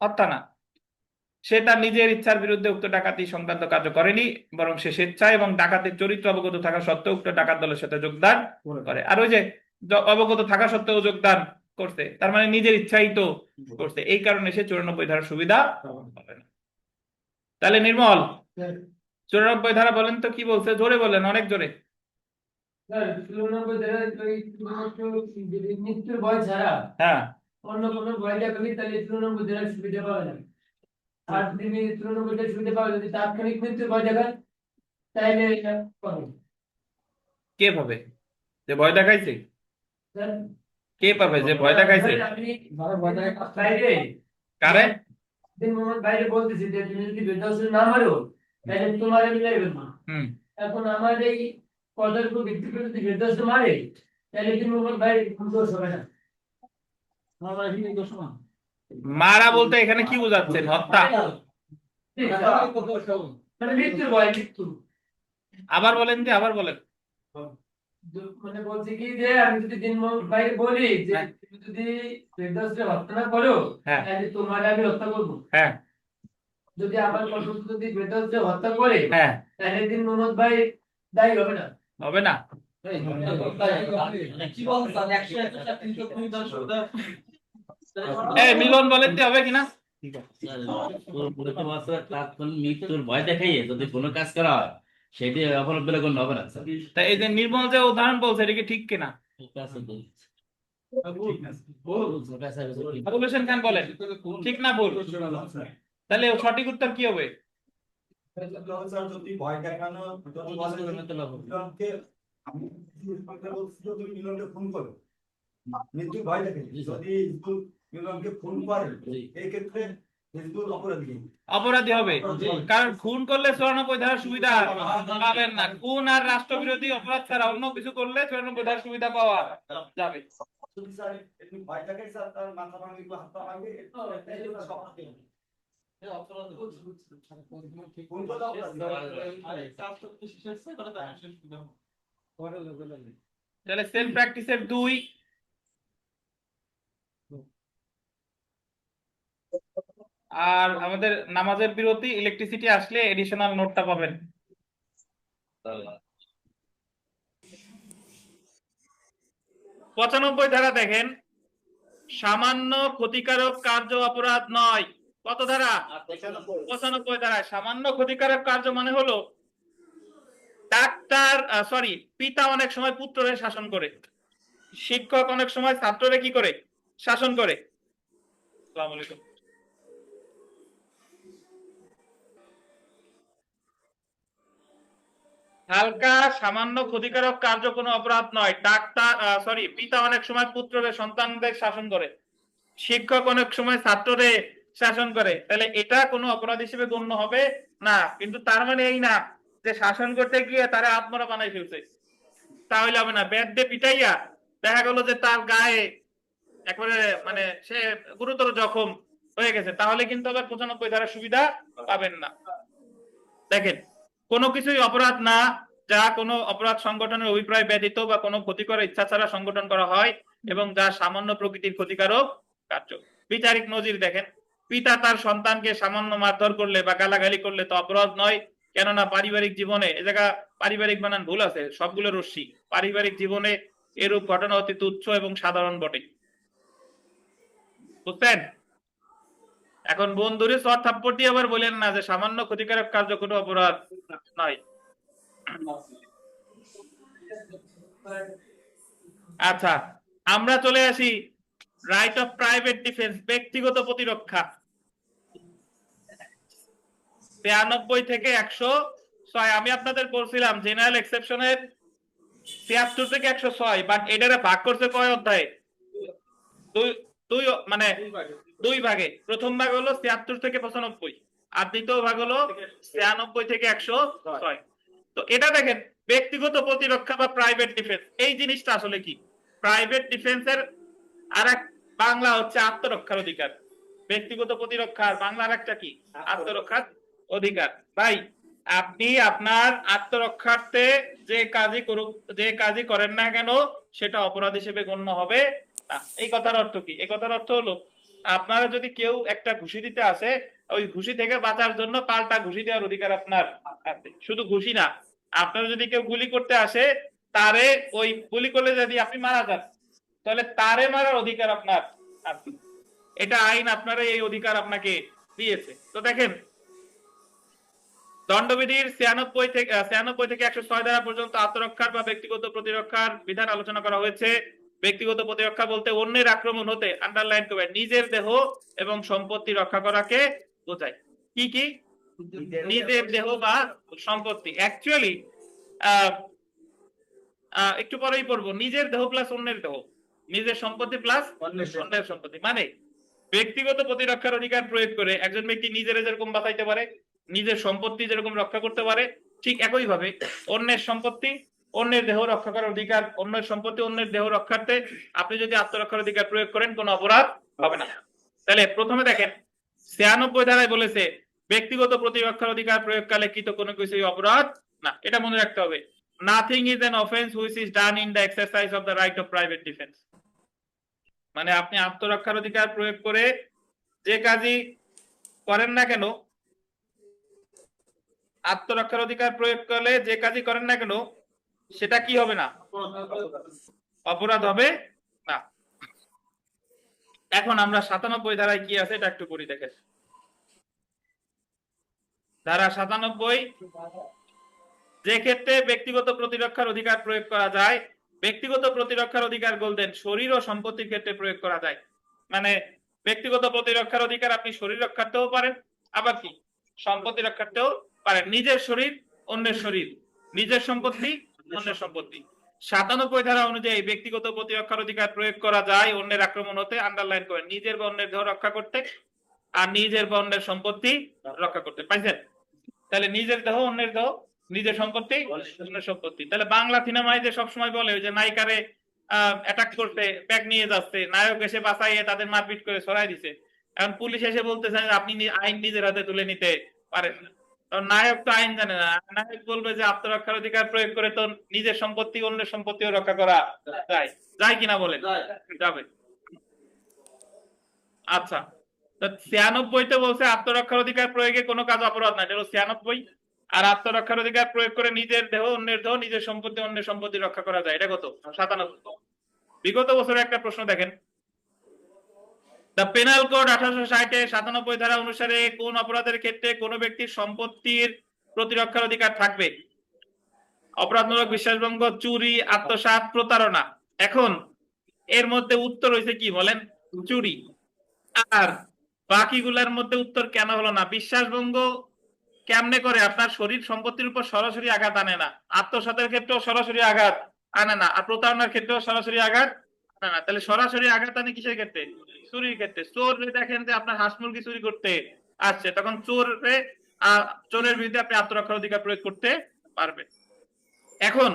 হত্যা না। সে তার নিজের ইচ্ছার বিরুদ্ধে উক্ত ডাকাতি সংক্রান্ত কার্য করেনি, বরং সে স্বেচ্ছায় এবং ডাকাতের চরিত্র অবগত থাকা সত্ত্বেও উক্ত ডাকাত দলের সাথে যোগদান করে। আর ওই যে অবগত থাকা সত্ত্বেও যোগদান করছে, তার মানে নিজের ইচ্ছাই তো করছে, এই কারণে সে 94 ধারার সুবিধা পাবে না। তাহলে নির্মল 94 ধারা বলেন তো কি বলছে, জোরে বলেন, অনেক জোরে। যদি মৃত্যুর ভয় ছাড়া হ্যাঁ, অন্য কোনো ভয় দেখাবি তাহলে 94 ধারার সুবিধা পাওয়া যাবে। আর যদি 94 ধারার সুবিধা পাওয়া যদি তাৎক্ষণিক মৃত্যুর ভয় দেখায় তাহলে এটা পাবে। কে পাবে যে ভয় দেখাইছে? স্যার, কে পাবে যে ভয় দেখাইছে? আপনি বাইরে কারে? দিন মোহাম্মদ বাইরে বলতেছি যে তুমি যদি বৃদ্ধাশ্রম না মারো তাহলে তোমার আমি যাইবেন না। হুম, এখন আমার এই কথার উপর ভিত্তি করে যদি বৃদ্ধাশ্রম মারে তাহলে দিন মোহাম্মদ বাইরে দোষ হবে না। আমার এখানে দোষ না। মারা বলতে এখানে কি বোঝাচ্ছেন? হত্যা? মানে মৃত্যুর ভয়, মৃত্যু। আবার বলেন, যে আবার বলেন। মানে বলছে কি যে আমি যদি দিনমোহন ভাইকে বলি যে হ্যাঁ। তুমি যদি ফেরদৌসকে হত্যা না করো হ্যাঁ। তাহলে তোমার আমি হত্যা করবো। হ্যাঁ। যদি আমার কথা যদি ফেরদৌসকে হত্যা করে হ্যাঁ। তাহলে দিন মোহাম্মদ ভাই দায়ী হবে না। হবে না? এই মিলন বলেন তো হবে কিনা? তাৎক্ষণিক মৃত্যুর ভয় দেখাইয়ে যদি কোনো কাজ করা হয় সেটি অপরাধ বলে গণ্য হবে না স্যার। তা এই যে নির্মল যে উদাহরণ বলছে, এটা কি ঠিক কিনা? ঠিক আছে তো। আবুল হোসেন খান বলেন, ঠিক না ভুল? তাহলে সঠিক উত্তর কি হবে? যদি ভয় দেখানো যদি বলে মিলনকে আমি বলছি যে তুমি মিলনকে ফোন করো, মৃত্যুর ভয় দেখে যদি হিজবুল মিলনকে ফোন করে এই ক্ষেত্রে হিজবুল অপরাধী। অপরাধী হবে, কারণ খুন করলে 94 ধারার সুবিধা পাবেন না। খুন আর রাষ্ট্রবিরোধী অপরাধ ছাড়া অন্য কিছু করলে 94 ধারার সুবিধা পাওয়া যাবে। যদি স্যার একটু ভয় দেখায় স্যার তার মাথা ভাঙবে বা হাত পা ভাঙবে এই জন্য সব ফোন করলে অপরাধী। তাহলে সেলফ প্র্যাকটিসের 2। আর আমাদের নামাজের বিরতি, ইলেকট্রিসিটি আসলে এডিশনাল নোটটা পাবেন। 95 ধারা দেখেন, সামান্য ক্ষতিকারক কার্য অপরাধ নয়। কত ধারা? 95 ধারায় সামান্য ক্ষতিকারক কার্য মানে হলো ডাক্তার পিতা অনেক সময় পুত্ররে শাসন করে, শিক্ষক অনেক সময় ছাত্ররে কি করে? শাসন করে। আসসালামু আলাইকুম। হালকা সামান্য ক্ষতিকারক কার্য কোনো অপরাধ নয়। পিতা অনেক সময় পুত্ররে সন্তানদের শাসন করে, শিক্ষক অনেক সময় ছাত্ররে শাসন করে, তাহলে এটা কোনো অপরাধ হিসেবে গণ্য হবে না। কিন্তু তার মানে এই না যে শাসন করতে গিয়ে তারা আত্মরা বানাই ফেলছে, তাহলে হবে না। ব্যাট দিয়ে পিটাইয়া দেখা গেল যে তার গায়ে একবারে মানে সে গুরুতর জখম হয়ে গেছে, তাহলে কিন্তু আবার 95 ধারার সুবিধা পাবেন না। দেখেন, কোনো কিছুই অপরাধ না যা কোনো অপরাধ সংগঠনের অভিপ্রায় ব্যতীত বা কোনো ক্ষতিকর ইচ্ছা ছাড়া সংগঠন করা হয় এবং যা সামান্য প্রকৃতির ক্ষতিকারক কার্য। বিচারিক নজির দেখেন, পিতা তার সন্তানকে সামান্য মারধর করলে বা গালাগালি করলে তো অপরাধ নয়, কেননা পারিবারিক জীবনে, এ জায়গা পারিবারিক বানান ভুল আছে, সবগুলো রশ্মি, পারিবারিক জীবনে এরূপ ঘটনা অতি তুচ্ছ এবং সাধারণ বটে। বুঝছেন? এখন বন্ধুরে চর থাপ্পড় দিয়ে আবার বলেন না যে সামান্য ক্ষতিকারক কার্য কোনো অপরাধ নয়। আচ্ছা, আমরা চলে আসি রাইট অফ প্রাইভেট ডিফেন্স, ব্যক্তিগত প্রতিরক্ষা। 93 থেকে 106। আমি আপনাদের বলছিলাম জেনারেল এক্সেপশনের 73 থেকে 106, বাট এটারে ভাগ করছে কয় অধ্যায়ে? দুই মানে 2 ভাগে। প্রথম ভাগ হলো 73 থেকে 95, আর দ্বিতীয় ভাগ হলো 96 থেকে 106। তো এটা দেখেন, ব্যক্তিগত প্রতিরক্ষা বা প্রাইভেট ডিফেন্স, এই জিনিসটা আসলে কি? প্রাইভেট ডিফেন্সের আরেক বাংলা হচ্ছে আত্মরক্ষার অধিকার। ব্যক্তিগত প্রতিরক্ষার বাংলার একটা কি? আত্মরক্ষার অধিকার। ভাই, আপনি আপনার আত্মরক্ষার্থে যে কাজই করেন না কেন সেটা অপরাধ হিসেবে গণ্য হবে না। এই কথার অর্থ কি? এই কথার অর্থ হলো, আপনারা যদি কেউ একটা ঘুষি দিতে আসে, ওই ঘুষি থেকে বাঁচার জন্য পাল্টা ঘুষি দেওয়ার অধিকার আপনার আছে। শুধু ঘুষি না, আপনার যদি কেউ গুলি করতে আসে, তারে ওই গুলি করলে যদি আপনি মারা যান, তাহলে তারে মারার অধিকার আপনার আছে। এটা আইন আপনারা এই অধিকার আপনাকে দিয়েছে। তো দেখেন, দণ্ডবিধির 96 থেকে 106 ধারা পর্যন্ত আত্মরক্ষার বা ব্যক্তিগত প্রতিরক্ষার বিধান আলোচনা করা হয়েছে। ব্যক্তিগত প্রতিরক্ষা বলতে অন্যের আক্রমণ হতে, আন্ডারলাইন করবেন, নিজের দেহ এবং সম্পত্তি রক্ষা করাকে বোঝায়। কি কি? নিজের দেহ বা সম্পত্তি। অ্যাকচুয়ালি একটু পরেই পড়বো, নিজের দেহ প্লাস অন্যের দেহ, নিজের সম্পত্তি প্লাস অন্যের সম্পত্তি। মানে ব্যক্তিগত প্রতিরক্ষার অধিকার প্রয়োগ করে একজন ব্যক্তি নিজের যেরকম বাঁচাইতে পারে, নিজের সম্পত্তি যেরকম রক্ষা করতে পারে, ঠিক একই ভাবে অন্যের সম্পত্তি, অন্যের দেহ রক্ষা করার অধিকার, অন্যের সম্পত্তি অন্যের দেহ রক্ষার্থে আপনি যদি আত্মরক্ষার অধিকার প্রয়োগ করেন, কোনো অপরাধ হবে না। তাহলে প্রথমে দেখেন, 96 ধারায় বলেছে ব্যক্তিগত প্রতিরক্ষার অধিকার প্রয়োগকালে কৃত কোনো কিছুই অপরাধ না। এটা মনে রাখতে হবে। Nothing is an offence which is done in the exercise of the right of private defence. মানে আপনি আত্মরক্ষার অধিকার প্রয়োগ করে যে কাজই করেন না কেন, আত্মরক্ষার অধিকার প্রয়োগ করলে যে কাজই করেন না কেন, সেটা কি হবে না? অপরাধ হবে না। এখন আমরা 97 ধারায় কি আছে এটা একটু পড়ি, দেখেন। ধারা 97, যে ক্ষেত্রে ব্যক্তিগত প্রতিরক্ষার অধিকার প্রয়োগ করা যায়, ব্যক্তিগত প্রতিরক্ষার অধিকার বলতেন শরীর ও সম্পত্তির ক্ষেত্রে প্রয়োগ করা যায়। মানে ব্যক্তিগত প্রতিরক্ষার অধিকার আপনি শরীর রক্ষার্থেও পারেন, আবার কি সম্পত্তি রক্ষার্থেও পারেন। নিজের শরীর অন্যের শরীর, নিজের সম্পত্তি অন্যের সম্পত্তি। 97 ধারা অনুযায়ী ব্যক্তিগত প্রতিরক্ষার অধিকার প্রয়োগ করা যায় অন্যের আক্রমণ হতে, আন্ডারলাইন করেন, নিজের বা অন্যের দেহ রক্ষা করতে আর নিজের বা অন্যের সম্পত্তি রক্ষা করতে। পাইছেন? তাহলে নিজের দেহ অন্যের দেহ, নিজের সম্পত্তি অন্যের সম্পত্তি। তাহলে বাংলা সিনেমায় যে সবসময় বলে ওই যে নায়িকারে অ্যাটাক করতে ব্যাগ নিয়ে যাচ্ছে, নায়ক এসে বাঁচাইয়ে তাদের মারপিট করে সরাই দিছে, এখন পুলিশ এসে বলতেছে আপনি আইন নিজের হাতে তুলে নিতে পারেন না। কারণ নায়ক তো আইন জানে না, নায়ক বলবে যে আত্মরক্ষার অধিকার প্রয়োগ করে তো নিজের সম্পত্তি অন্যের সম্পত্তিও রক্ষা করা যায়, যায় কিনা বলেন? যাবে। আচ্ছা, 96-তে বলছে আত্মরক্ষার অধিকার প্রয়োগে কোনো কাজ অপরাধ না, এটা হলো 96। আর আত্মরক্ষার অধিকার প্রয়োগ করে নিজের দেহ অন্যের দেহ, নিজের সম্পত্তি অন্যের সম্পত্তি রক্ষা করা যায়, এটা কত? 97। বিগত বছরে একটা প্রশ্ন দেখেন, দ্য পেনাল কোড 1860 97 ধারা অনুসারে কোন অপরাধের ক্ষেত্রে কোন ব্যক্তির সম্পত্তির প্রতিরক্ষার অধিকার থাকবে? অপরাধমূলক বিশ্বাসভঙ্গ, চুরি, আত্মসাৎ, প্রতারণা। এখন এর মধ্যে উত্তর হয়েছে কি বলেন? চুরি। আর বাকিগুলোর মধ্যে উত্তর কেন হলো না? বিশ্বাসভঙ্গ কেমনে করে? আপনার শরীর সম্পত্তির উপর সরাসরি আঘাত আনে না, আত্মসাতের ক্ষেত্রেও সরাসরি আঘাত আনে না, আর প্রতারণার ক্ষেত্রেও সরাসরি আঘাত আনে না। তাহলে সরাসরি আঘাত আনে কিসের ক্ষেত্রে? চুরির ক্ষেত্রে। চোর দেখেন যে আপনার হাঁস মুরগি চুরি করতে আসছে, তখন চোরের বিরুদ্ধে আপনি আত্মরক্ষার অধিকার প্রয়োগ করতে পারবেন। এখন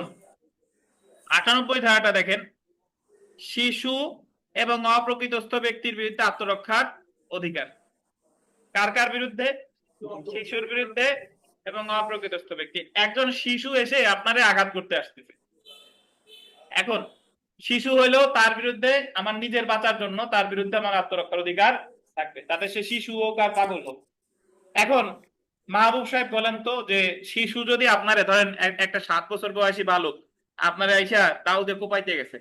98 ধারাটা দেখেন, শিশু এবং অপ্রকৃতস্থ ব্যক্তির বিরুদ্ধে আত্মরক্ষার অধিকার। কার কার বিরুদ্ধে? শিশুর বিরুদ্ধে এবং অপ্রকৃতস্থ ব্যক্তি। একজন শিশু এসে আপনারে আঘাত করতে আসতেছে, এখন শিশু হইলেও তার বিরুদ্ধে আমার নিজের বাঁচার জন্য তার বিরুদ্ধে আমার আত্মরক্ষার অধিকার থাকবে, তাতে সে শিশু হোক আর পাগল হোক। এখন মাহবুব সাহেব বলেন তো, যে শিশু যদি আপনারে ধরেন একটা 7 বছর বয়সী বালক আপনারে আইসা তাও দিয়ে কোপাইতে গেছে,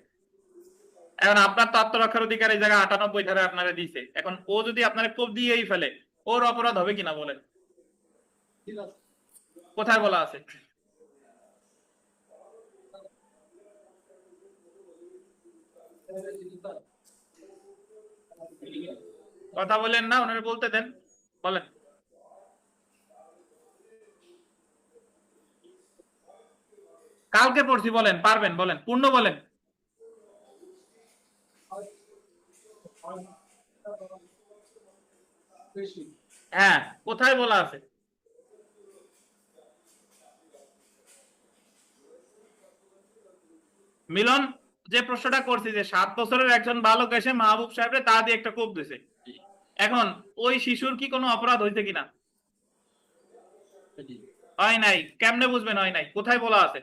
এখন আপনার তো আত্মরক্ষার অধিকার এই জায়গায় 98 ধারা আপনারা দিছে, এখন ও যদি আপনারা কোপ দিয়েই ফেলে, ওর অপরাধ হবে কিনা বলেন? কোথায় বলা আছে? কথা বলেন না, ওনারা বলতে দেন, বলেন। কালকে পড়ছি, বলেন, পারবেন বলেন, পূর্ণ বলেন। হ্যাঁ, কোথায় বলা আছে? মিলন যে প্রশ্নটা করছি, যে 7 বছরের একজন বালক এসে মাহবুব সাহেবরে তা দিয়ে একটা কোপ দিছে, এখন ওই শিশুর কি কোনো অপরাধ হইছে কিনা? হয় নাই। কেমনে বুঝবেন হয় নাই? কোথায় বলা আছে?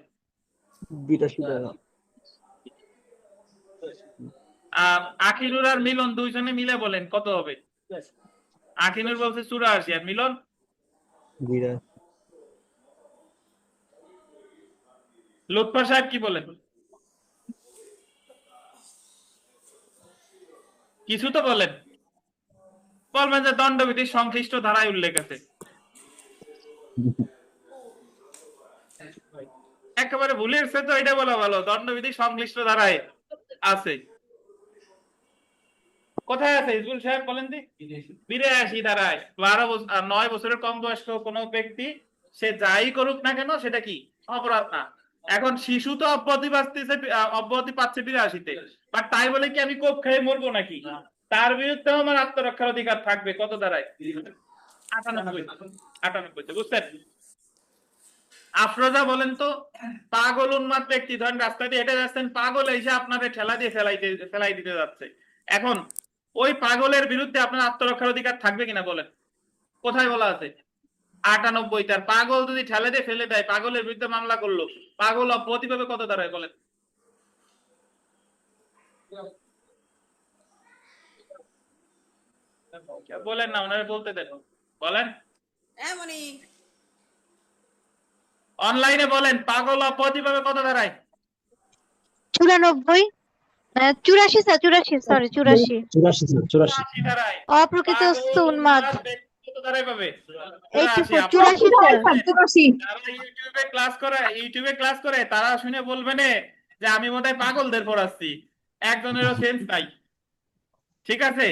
আখিরুর আর মিলন দুইজনে মিলে বলেন কত হবে? আকিনুর বলছে 84 আর মিলন লুৎফর সাহেব কি বলেন? কিছু তো বলেন, বলবেন যে দণ্ডবিধির সংশ্লিষ্ট ধারায় উল্লেখ আছে। একেবারে ভুলে এসছে তো, এটা বলা ভালো, দণ্ডবিধি সংশ্লিষ্ট ধারায় আছে। কোথায় আছে ইসবুল সাহেব বলেন দি? 82 ধারায়। 9 বছরের কম বয়স্ক কোন ব্যক্তি সে যাই করুক না কেন সেটা কি অপরাধ না। এখন শিশু তো অব্যাহতি পাচ্ছে 82-তে, বাট তাই বলে কি আমি কোপ খেয়ে মরবো নাকি? তার বিরুদ্ধে আমার আত্মরক্ষার অধিকার থাকবে। কত ধারায়? 98 বুঝছেন? আফরোজা বলেন তো, পাগল উন্মাদ ব্যক্তি ধরেন রাস্তা দিয়ে হেঁটে যাচ্ছেন, পাগল এসে আপনাদের ঠেলা দিয়ে ফেলাই দিতে যাচ্ছে, এখন ওই পাগলের বিরুদ্ধে আপনার আত্মরক্ষার অধিকার থাকবে কিনা বলেন? কোথায় বলা আছে? 98। তার পাগল যদি ঠেলে দিয়ে ফেলে দেয়, পাগলের বিরুদ্ধে মামলা করলো, পাগল অব্যাহতি পাবে কত ধারায় বলেন? বলেন না, ওনারা বলতে দেন, বলেন অনলাইনে বলেন, পাগল অব্যাহতি পাবে কত ধারায়? 94 84 স্যার 84 সরি 84 84 ধারায়। অপ্রকৃতস্থ উন্মাদ কত ধারায় পাবে? 84 স্যার যারা ইউটিউবে ক্লাস করে তারা শুনে বলবে না যে আমি বোধহয় পাগলদের পড়াচ্ছি, একজনেরও সেন্স নাই। ঠিক আছে,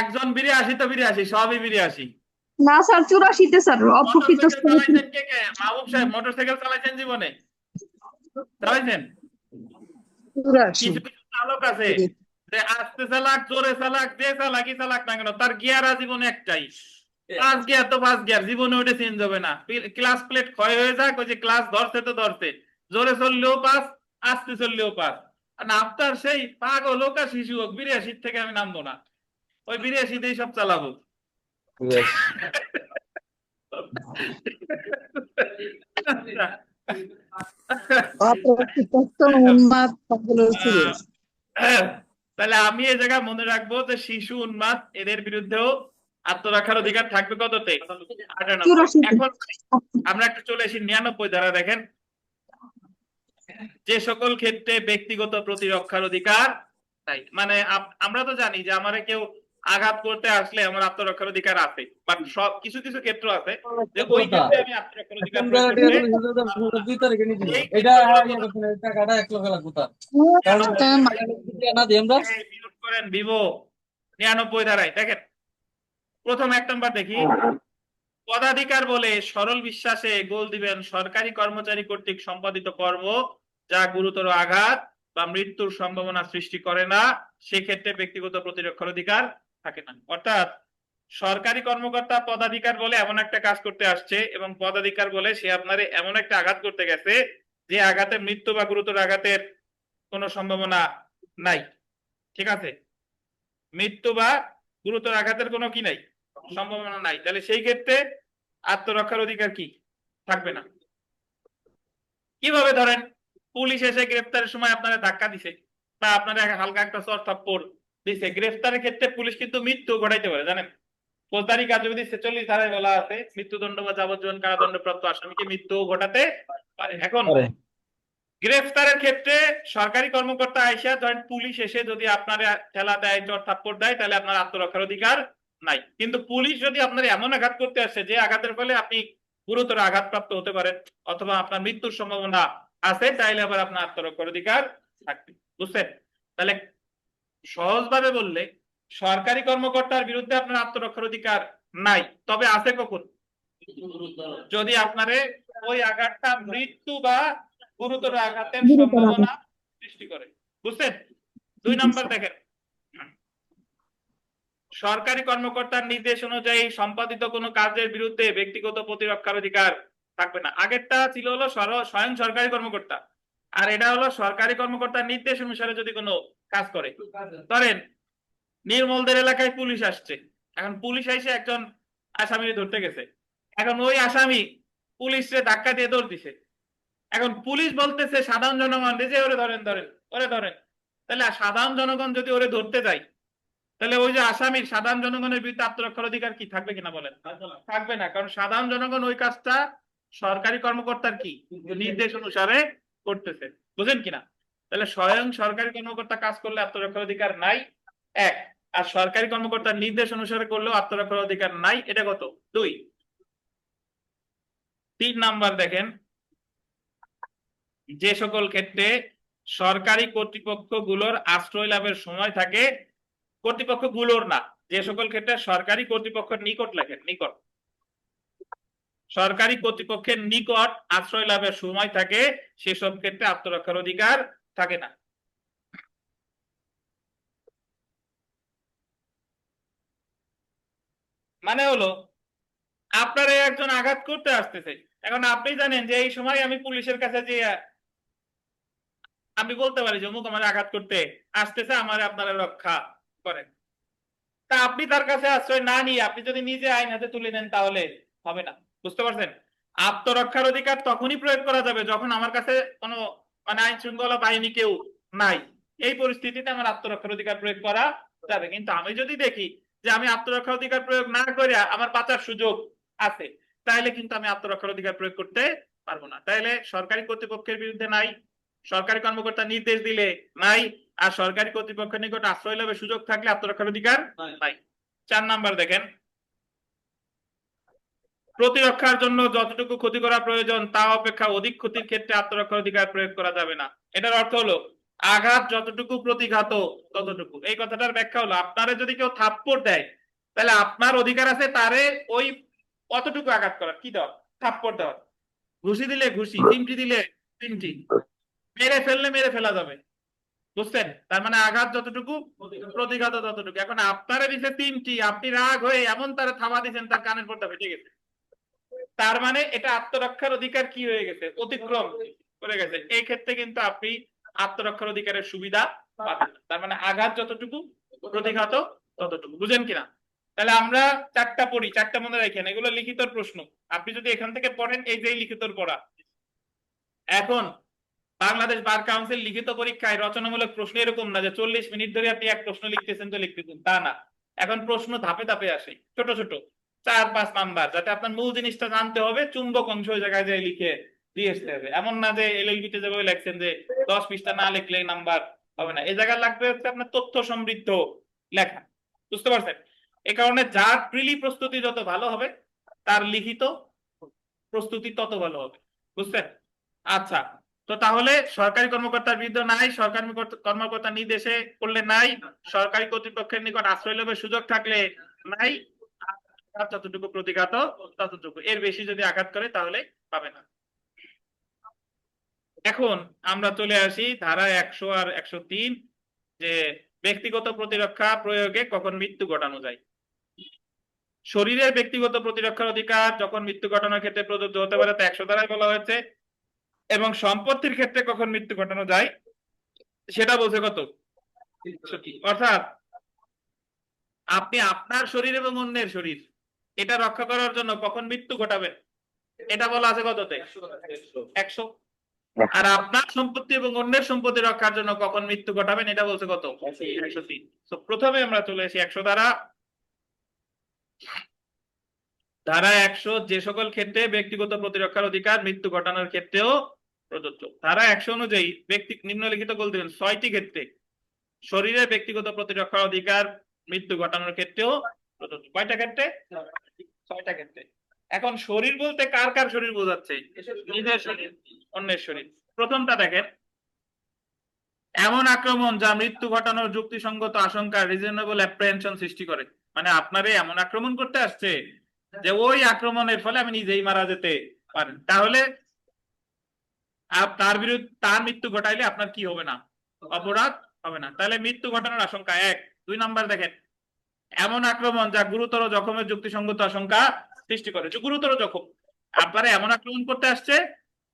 একজন 82 তো 82 সবই 82। না স্যার 84-তে স্যার অপ্রকৃত মোটরসাইকেল চালাইছেন কে? মাহবুব সাহেব মোটরসাইকেল চালাইছেন জীবনে? চালাইছেন? কিছু কিছু চালক আছে যে আস্তে চালাক, জোরে চালাক, যে চালাকি চালাক না কেন তার গিয়ার জীবনে একটাই, 5 গিয়ার তো 5 গিয়ার, জীবনে ওটা চেঞ্জ হবে না। ক্লাস প্লেট ক্ষয় হয়ে যাক, ওই যে ক্লাস ধরছে তো ধরছে, জোরে চললেও 5, আস্তে চললেও 5। আর আপনার সেই পাগল হোক আর শিশু হোক, 82 থেকে আমি নামবো না, ওই 82তেই সব চালাবো। তাহলে আমি এই জায়গায় মনে রাখবো যে শিশু উন্মাদ এদের বিরুদ্ধেও আত্মরক্ষার অধিকার থাকবে কততে? 98। এখন আমরা একটু চলে আসি 99 ধারা। দেখেন, যে সকল ক্ষেত্রে ব্যক্তিগত প্রতিরক্ষার অধিকার নাই, মানে আমরা তো জানি যে আমারে কেউ আঘাত করতে আসলে আমার আত্মরক্ষার অধিকার আছে, বাট সব কিছু কিছু ক্ষেত্র আছে যে ওই ক্ষেত্রে আমি আত্মরক্ষার অধিকার প্রয়োগ করতে বিরোধ করেন বিভো 99 ধারায়। দেখেন, প্রথম 1 নম্বর দেখি, পদাধিকার বলে সরল বিশ্বাসে গোল দিবেন সরকারি কর্মচারী কর্তৃক সম্পাদিত কর্ম যা গুরুতর আঘাত বা মৃত্যুর সম্ভাবনা সৃষ্টি করে না, সেক্ষেত্রে ব্যক্তিগত প্রতিরক্ষার অধিকার থাকে না। অর্থাৎ সরকারি কর্মকর্তা পদাধিকার বলে এমন একটা কাজ করতে আসছে, এবং পদাধিকার বলে সে আপনারে এমন একটা আঘাত করতে গেছে যে আঘাতে মৃত্যু বা গুরুতর আঘাতের কোনো সম্ভাবনা নাই। ঠিক আছে, মৃত্যু বা গুরুতর আঘাতের কোনো কি নাই, সম্ভাবনা নাই, তাহলে সেই ক্ষেত্রে আত্মরক্ষার অধিকার কি থাকবে না। কিভাবে? ধরেন পুলিশ এসে গ্রেফতারের সময় আপনারা ধাক্কা দিছে বা আপনারা হালকা একটা চর থাপ্পড় দিছে, গ্রেফতারের ক্ষেত্রে পুলিশ কিন্তু মৃত্যু ঘটাইতে পারে, জানেন? ফৌজদারি কার্যবিধি 46 ধারায় বলা আছে মৃত্যুদণ্ড বা যাবজ্জীবন কারাদণ্ডপ্রাপ্ত আসামিকে মৃত্যু ঘটাতে পারে। এখন গ্রেফতারের ক্ষেত্রে সরকারি কর্মকর্তা আইসা, ধরেন পুলিশ এসে যদি আপনারা ঠেলা দেয়, চর থাপ্পড় দেয়, তাহলে আপনার আত্মরক্ষার অধিকার নাই। কিন্তু পুলিশ যদি আপনার এমন আঘাত করতে আসে যে আঘাতের ফলে আপনি গুরুতর আঘাতপ্রাপ্ত হতে পারেন অথবা আপনার মৃত্যুর সম্ভাবনা আছে, তাইলে আবার আপনার আত্মরক্ষার অধিকার থাকবে। বুঝছেন? তাহলে সহজভাবে বললে সরকারি কর্মকর্তার বিরুদ্ধে আপনার আত্মরক্ষার অধিকার নাই, তবে আছে কখন? যদি আপনারে ওই আঘাতটা মৃত্যু বা গুরুতর আঘাতের সম্ভাবনা সৃষ্টি করে। বুঝছেন? 2 নম্বর দেখেন, সরকারি কর্মকর্তার নির্দেশ অনুযায়ী সম্পাদিত কোনো কাজের বিরুদ্ধে ব্যক্তিগত প্রতিরক্ষার অধিকার থাকবে না। আগেরটা ছিল হলো স্বয়ং সরকারি কর্মকর্তা, আর এটা হলো সরকারি কর্মকর্তার নির্দেশ অনুসারে যদি কোনো কাজ করে। ধরেন নির্মলদের এলাকায় পুলিশ আসছে, এখন পুলিশ এসে একজন আসামি ধরতে গেছে, এখন ওই আসামি পুলিশে ধাক্কা দিয়ে দৌড় দিছে, এখন পুলিশ বলতেছে সাধারণ জনগণ যে ওরে ধরেন, ওরে ধরেন। তাহলে সাধারণ জনগণ যদি ওরে ধরতে যায়, তাহলে ওই যে আসামির সাধারণ জনগণের বিরুদ্ধে আত্মরক্ষার অধিকার কি থাকবে কিনা বলেন? থাকবে না, কারণ সাধারণ জনগণ ওই কাজটা সরকারি কর্মকর্তার কি নির্দেশ অনুসারে করতেছে, বুঝেন কিনা? তাহলে স্বয়ং সরকারি কর্মকর্তা কাজ করলে আত্মরক্ষার অধিকার নাই, এক। আর সরকারি কর্মকর্তার নির্দেশ অনুসারে করলেও আত্মরক্ষার অধিকার নাই, এটা কত? দুই। 3 নাম্বার দেখেন, যে সকল ক্ষেত্রে সরকারি কর্তৃপক্ষগুলোর আশ্রয় লাভের সময় থাকে, কর্তৃপক্ষগুলোর না, যে সকল ক্ষেত্রে সরকারি কর্তৃপক্ষের নিকট লেখেন, নিকট, সরকারি কর্তৃপক্ষের নিকট আশ্রয় লাভের সময় থাকে, সেসব ক্ষেত্রে আত্মরক্ষার অধিকার থাকে না। মানে হলো আপনারা একজন আঘাত করতে আসতেছে, এখন আপনি জানেন যে এই সময় আমি পুলিশের কাছে যে আমি বলতে পারি যে অমুক আমার আঘাত করতে আসতেছে, আমার আপনারা রক্ষা করেন। তা আপনি তার কাছে আশ্রয় না নিয়ে আপনি যদি নিজে আইন হাতে তুলে নেন তাহলে হবে না, বুঝতে পারছেন? আত্মরক্ষার অধিকার তখনই প্রয়োগ করা যাবে যখন আমার কাছে কোনো মানে আইন শৃঙ্খলা বাহিনী কেউ নাই, এই পরিস্থিতিতে আমার আত্মরক্ষার অধিকার প্রয়োগ করা যাবে। কিন্তু আমি যদি দেখি যে আমি আত্মরক্ষার অধিকার প্রয়োগ না করে আমার বাঁচার সুযোগ আছে, তাহলে কিন্তু আমি আত্মরক্ষার অধিকার প্রয়োগ করতে পারবো না। তাহলে সরকারি কর্তৃপক্ষের বিরুদ্ধে নাই, সরকারি কর্মকর্তা নির্দেশ দিলে নাই, আর সরকারি কর্তৃপক্ষের নিকট আশ্রয় লাভের সুযোগ থাকলে আত্মরক্ষার অধিকার নাই। 4 নাম্বার দেখেন, প্রতিরক্ষার জন্য যতটুকু ক্ষতি করা প্রয়োজন তা অপেক্ষা অধিক ক্ষতির ক্ষেত্রে আত্মরক্ষার অধিকার প্রয়োগ করা যাবে না। এটার অর্থ হলো আঘাত যতটুকু প্রতিঘাত ততটুকু। এই কথাটার ব্যাখ্যা হলো আপনারে যদি কেউ থাপ্পড় দেয় তাহলে আপনার অধিকার আছে তারে ওই অতটুকু আঘাত করার, কি দেওয়া? থাপ্পড় দেওয়ার। ঘুষি দিলে ঘুষি, চিমটি দিলে চিমটি, মেরে ফেললে মেরে ফেলা যাবে, বুঝছেন? তার মানে আঘাত যতটুকু প্রতিঘাত ততটুকু। এখন আপনারা দিছে চিমটি, আপনি রাগ হয়ে এমন তারা থামা দিচ্ছেন তার কানের পর্দা ফেটে গেছে, তার মানে এটা আত্মরক্ষার অধিকার কি হয়ে গেছে? অতিক্রম করে গেছে। এই ক্ষেত্রে কিন্তু আপনি আত্মরক্ষার অধিকারের সুবিধা পাবেন না। তার মানে আঘাত যতটুকু প্রতিঘাত ততটুকু, বুঝেন কিনা? তাহলে আমরা 4টা পড়ি, 4টা মনে রাখেন, এগুলো লিখিত প্রশ্ন। আপনি যদি এখান থেকে পড়েন এই যে লিখিত পড়া। এখন বাংলাদেশ বার কাউন্সিল লিখিত পরীক্ষায় রচনামূলক প্রশ্ন এরকম না যে 40 মিনিট ধরে আপনি এক প্রশ্ন লিখতেছেন তো লিখতেছেন, তা না। এখন প্রশ্ন ধাপে ধাপে আসে, ছোট ছোট 4-5 নাম্বার, যাতে আপনার মূল জিনিসটা জানতে হবে, চুম্বক অংশ ওই জায়গায় যে লিখে দিয়ে আসতে হবে। এমন না যে এলএলবি তে যেভাবে লেখছেন যে 10 পৃষ্ঠা না লিখলে নাম্বার হবে না, এই জায়গায় লাগবে হচ্ছে আপনার তথ্য সমৃদ্ধ লেখা, বুঝতে পারছেন? এই কারণে যার প্রিলি প্রস্তুতি যত ভালো হবে তার লিখিত প্রস্তুতি তত ভালো হবে, বুঝছেন? আচ্ছা, তো তাহলে সরকারি কর্মকর্তার বিরুদ্ধে নাই, সরকারি কর্মকর্তার নির্দেশে করলে নাই, সরকারি কর্তৃপক্ষের নিকট আশ্রয় লাভের সুযোগ থাকলে নাই, আর যতটুকু প্রতিঘাত ততটুকু, এর বেশি যদি আঘাত করে তাহলে পাবে না। এখন আমরা চলে আসি ধারা 100 আর 103, যে ব্যক্তিগত প্রতিরক্ষা প্রয়োগে কখন মৃত্যু ঘটানো যায়। শরীরের ব্যক্তিগত প্রতিরক্ষার অধিকার যখন মৃত্যু ঘটানোর ক্ষেত্রে প্রযোজ্য হতে পারে তা 100 ধারায় বলা হয়েছে, এবং সম্পত্তির ক্ষেত্রে কখন মৃত্যু ঘটানো যায় সেটা বলছে কত? 63। অর্থাৎ আপনি আপনার শরীর এবং অন্যের শরীর এটা রক্ষা করার জন্য কখন মৃত্যু ঘটাবেন এটা বলা আছে কততে? 100। আর আপনার সম্পত্তি এবং অন্যের সম্পত্তি রক্ষার জন্য কখন মৃত্যু ঘটাবেন এটা বলছে কত? 103। তো প্রথমে আমরা চলে আসি 100 ধারা। ধারা 100 যে সকল ক্ষেত্রে ব্যক্তিগত প্রতিরক্ষার অধিকার মৃত্যু ঘটানোর ক্ষেত্রেও প্রযোজ্য। ধারা 100 অনুযায়ী ব্যক্তি নিম্নলিখিত বল দিবেন 6টি ক্ষেত্রে শরীরের ব্যক্তিগত প্রতিরক্ষার অধিকার মৃত্যু ঘটানোর ক্ষেত্রেও প্রযোজ্য। কয়টা ক্ষেত্রে? 6টা ক্ষেত্রে। এখন শরীর বলতে কার কার শরীর বোঝাচ্ছে? নিজের শরীর, অন্যের শরীর। প্রথমটা দেখেন, এমন আক্রমণ যা মৃত্যু ঘটানোর যুক্তিসঙ্গত আশঙ্কা রিজনেবল অ্যাপ্রিহেনশন সৃষ্টি করে, মানে আপনারে এমন আক্রমণ করতে আসছে যে ওই আক্রমণের ফলে আমি নিজেই মারা যেতে পারেন, তাহলে তার বিরুদ্ধে তার মৃত্যু ঘটাইলে আপনার কি হবে না? অপরাধ হবে না। তাহলে মৃত্যু ঘটানোর আশঙ্কা 1। 2 নাম্বার দেখেন, এমন আক্রমণ যা গুরুতর জখমের যুক্তিসঙ্গত আশঙ্কা সৃষ্টি করে। গুরুতর জখম, আপনারা এমন আক্রমণ করতে আসছে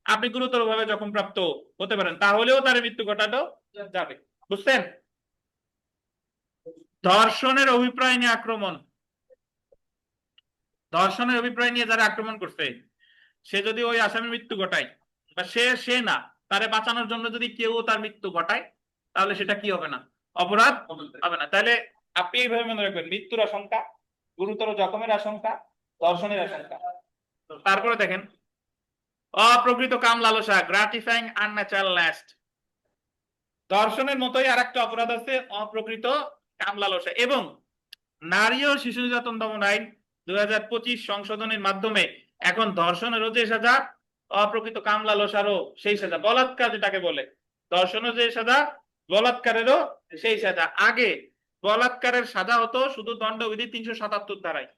আপনি গুরুতর ভাবে জখম প্রাপ্ত হতে পারেন, তাহলেও তার মৃত্যু ঘটানো যাবে, বুঝছেন? ধর্ষণের অভিপ্রায় নিয়ে আক্রমণ, ধর্ষণের অভিপ্রায় নিয়ে যারা আক্রমণ করছে সে যদি ওই আসামির মৃত্যু ঘটায় বা সে না, তারে বাঁচানোর জন্য যদি কেউ তার মৃত্যু ঘটায় তাহলে সেটা কি হবে না? অপরাধ হবে না। তাহলে আপনি এইভাবে মনে রাখবেন: মৃত্যুর আশঙ্কা, গুরুতর জখমের আশঙ্কা, ধর্ষণের আশঙ্কা। তারপরে দেখেন অপ্রকৃত কাম লালসা, গ্রাটিফাইং আনন্যাচারাল লাস্ট। ধর্ষণের মতোই আরেকটা অপরাধ আছে অপ্রকৃত কাম লালসা। এবং নারী ও শিশু নির্যাতন দমন আইন 2025 সংশোধনের মাধ্যমে এখন ধর্ষণেরও যে সাজা, অপ্রকৃত কাম লালসারও সেই সাজা। বলাৎকার যেটাকে বলে, ধর্ষণের যে সাজা, বলাৎকারেরও সেই সাজা। আগে বলাৎকারের সাজা হতো শুধু দণ্ডবিধি 377 ধারায়।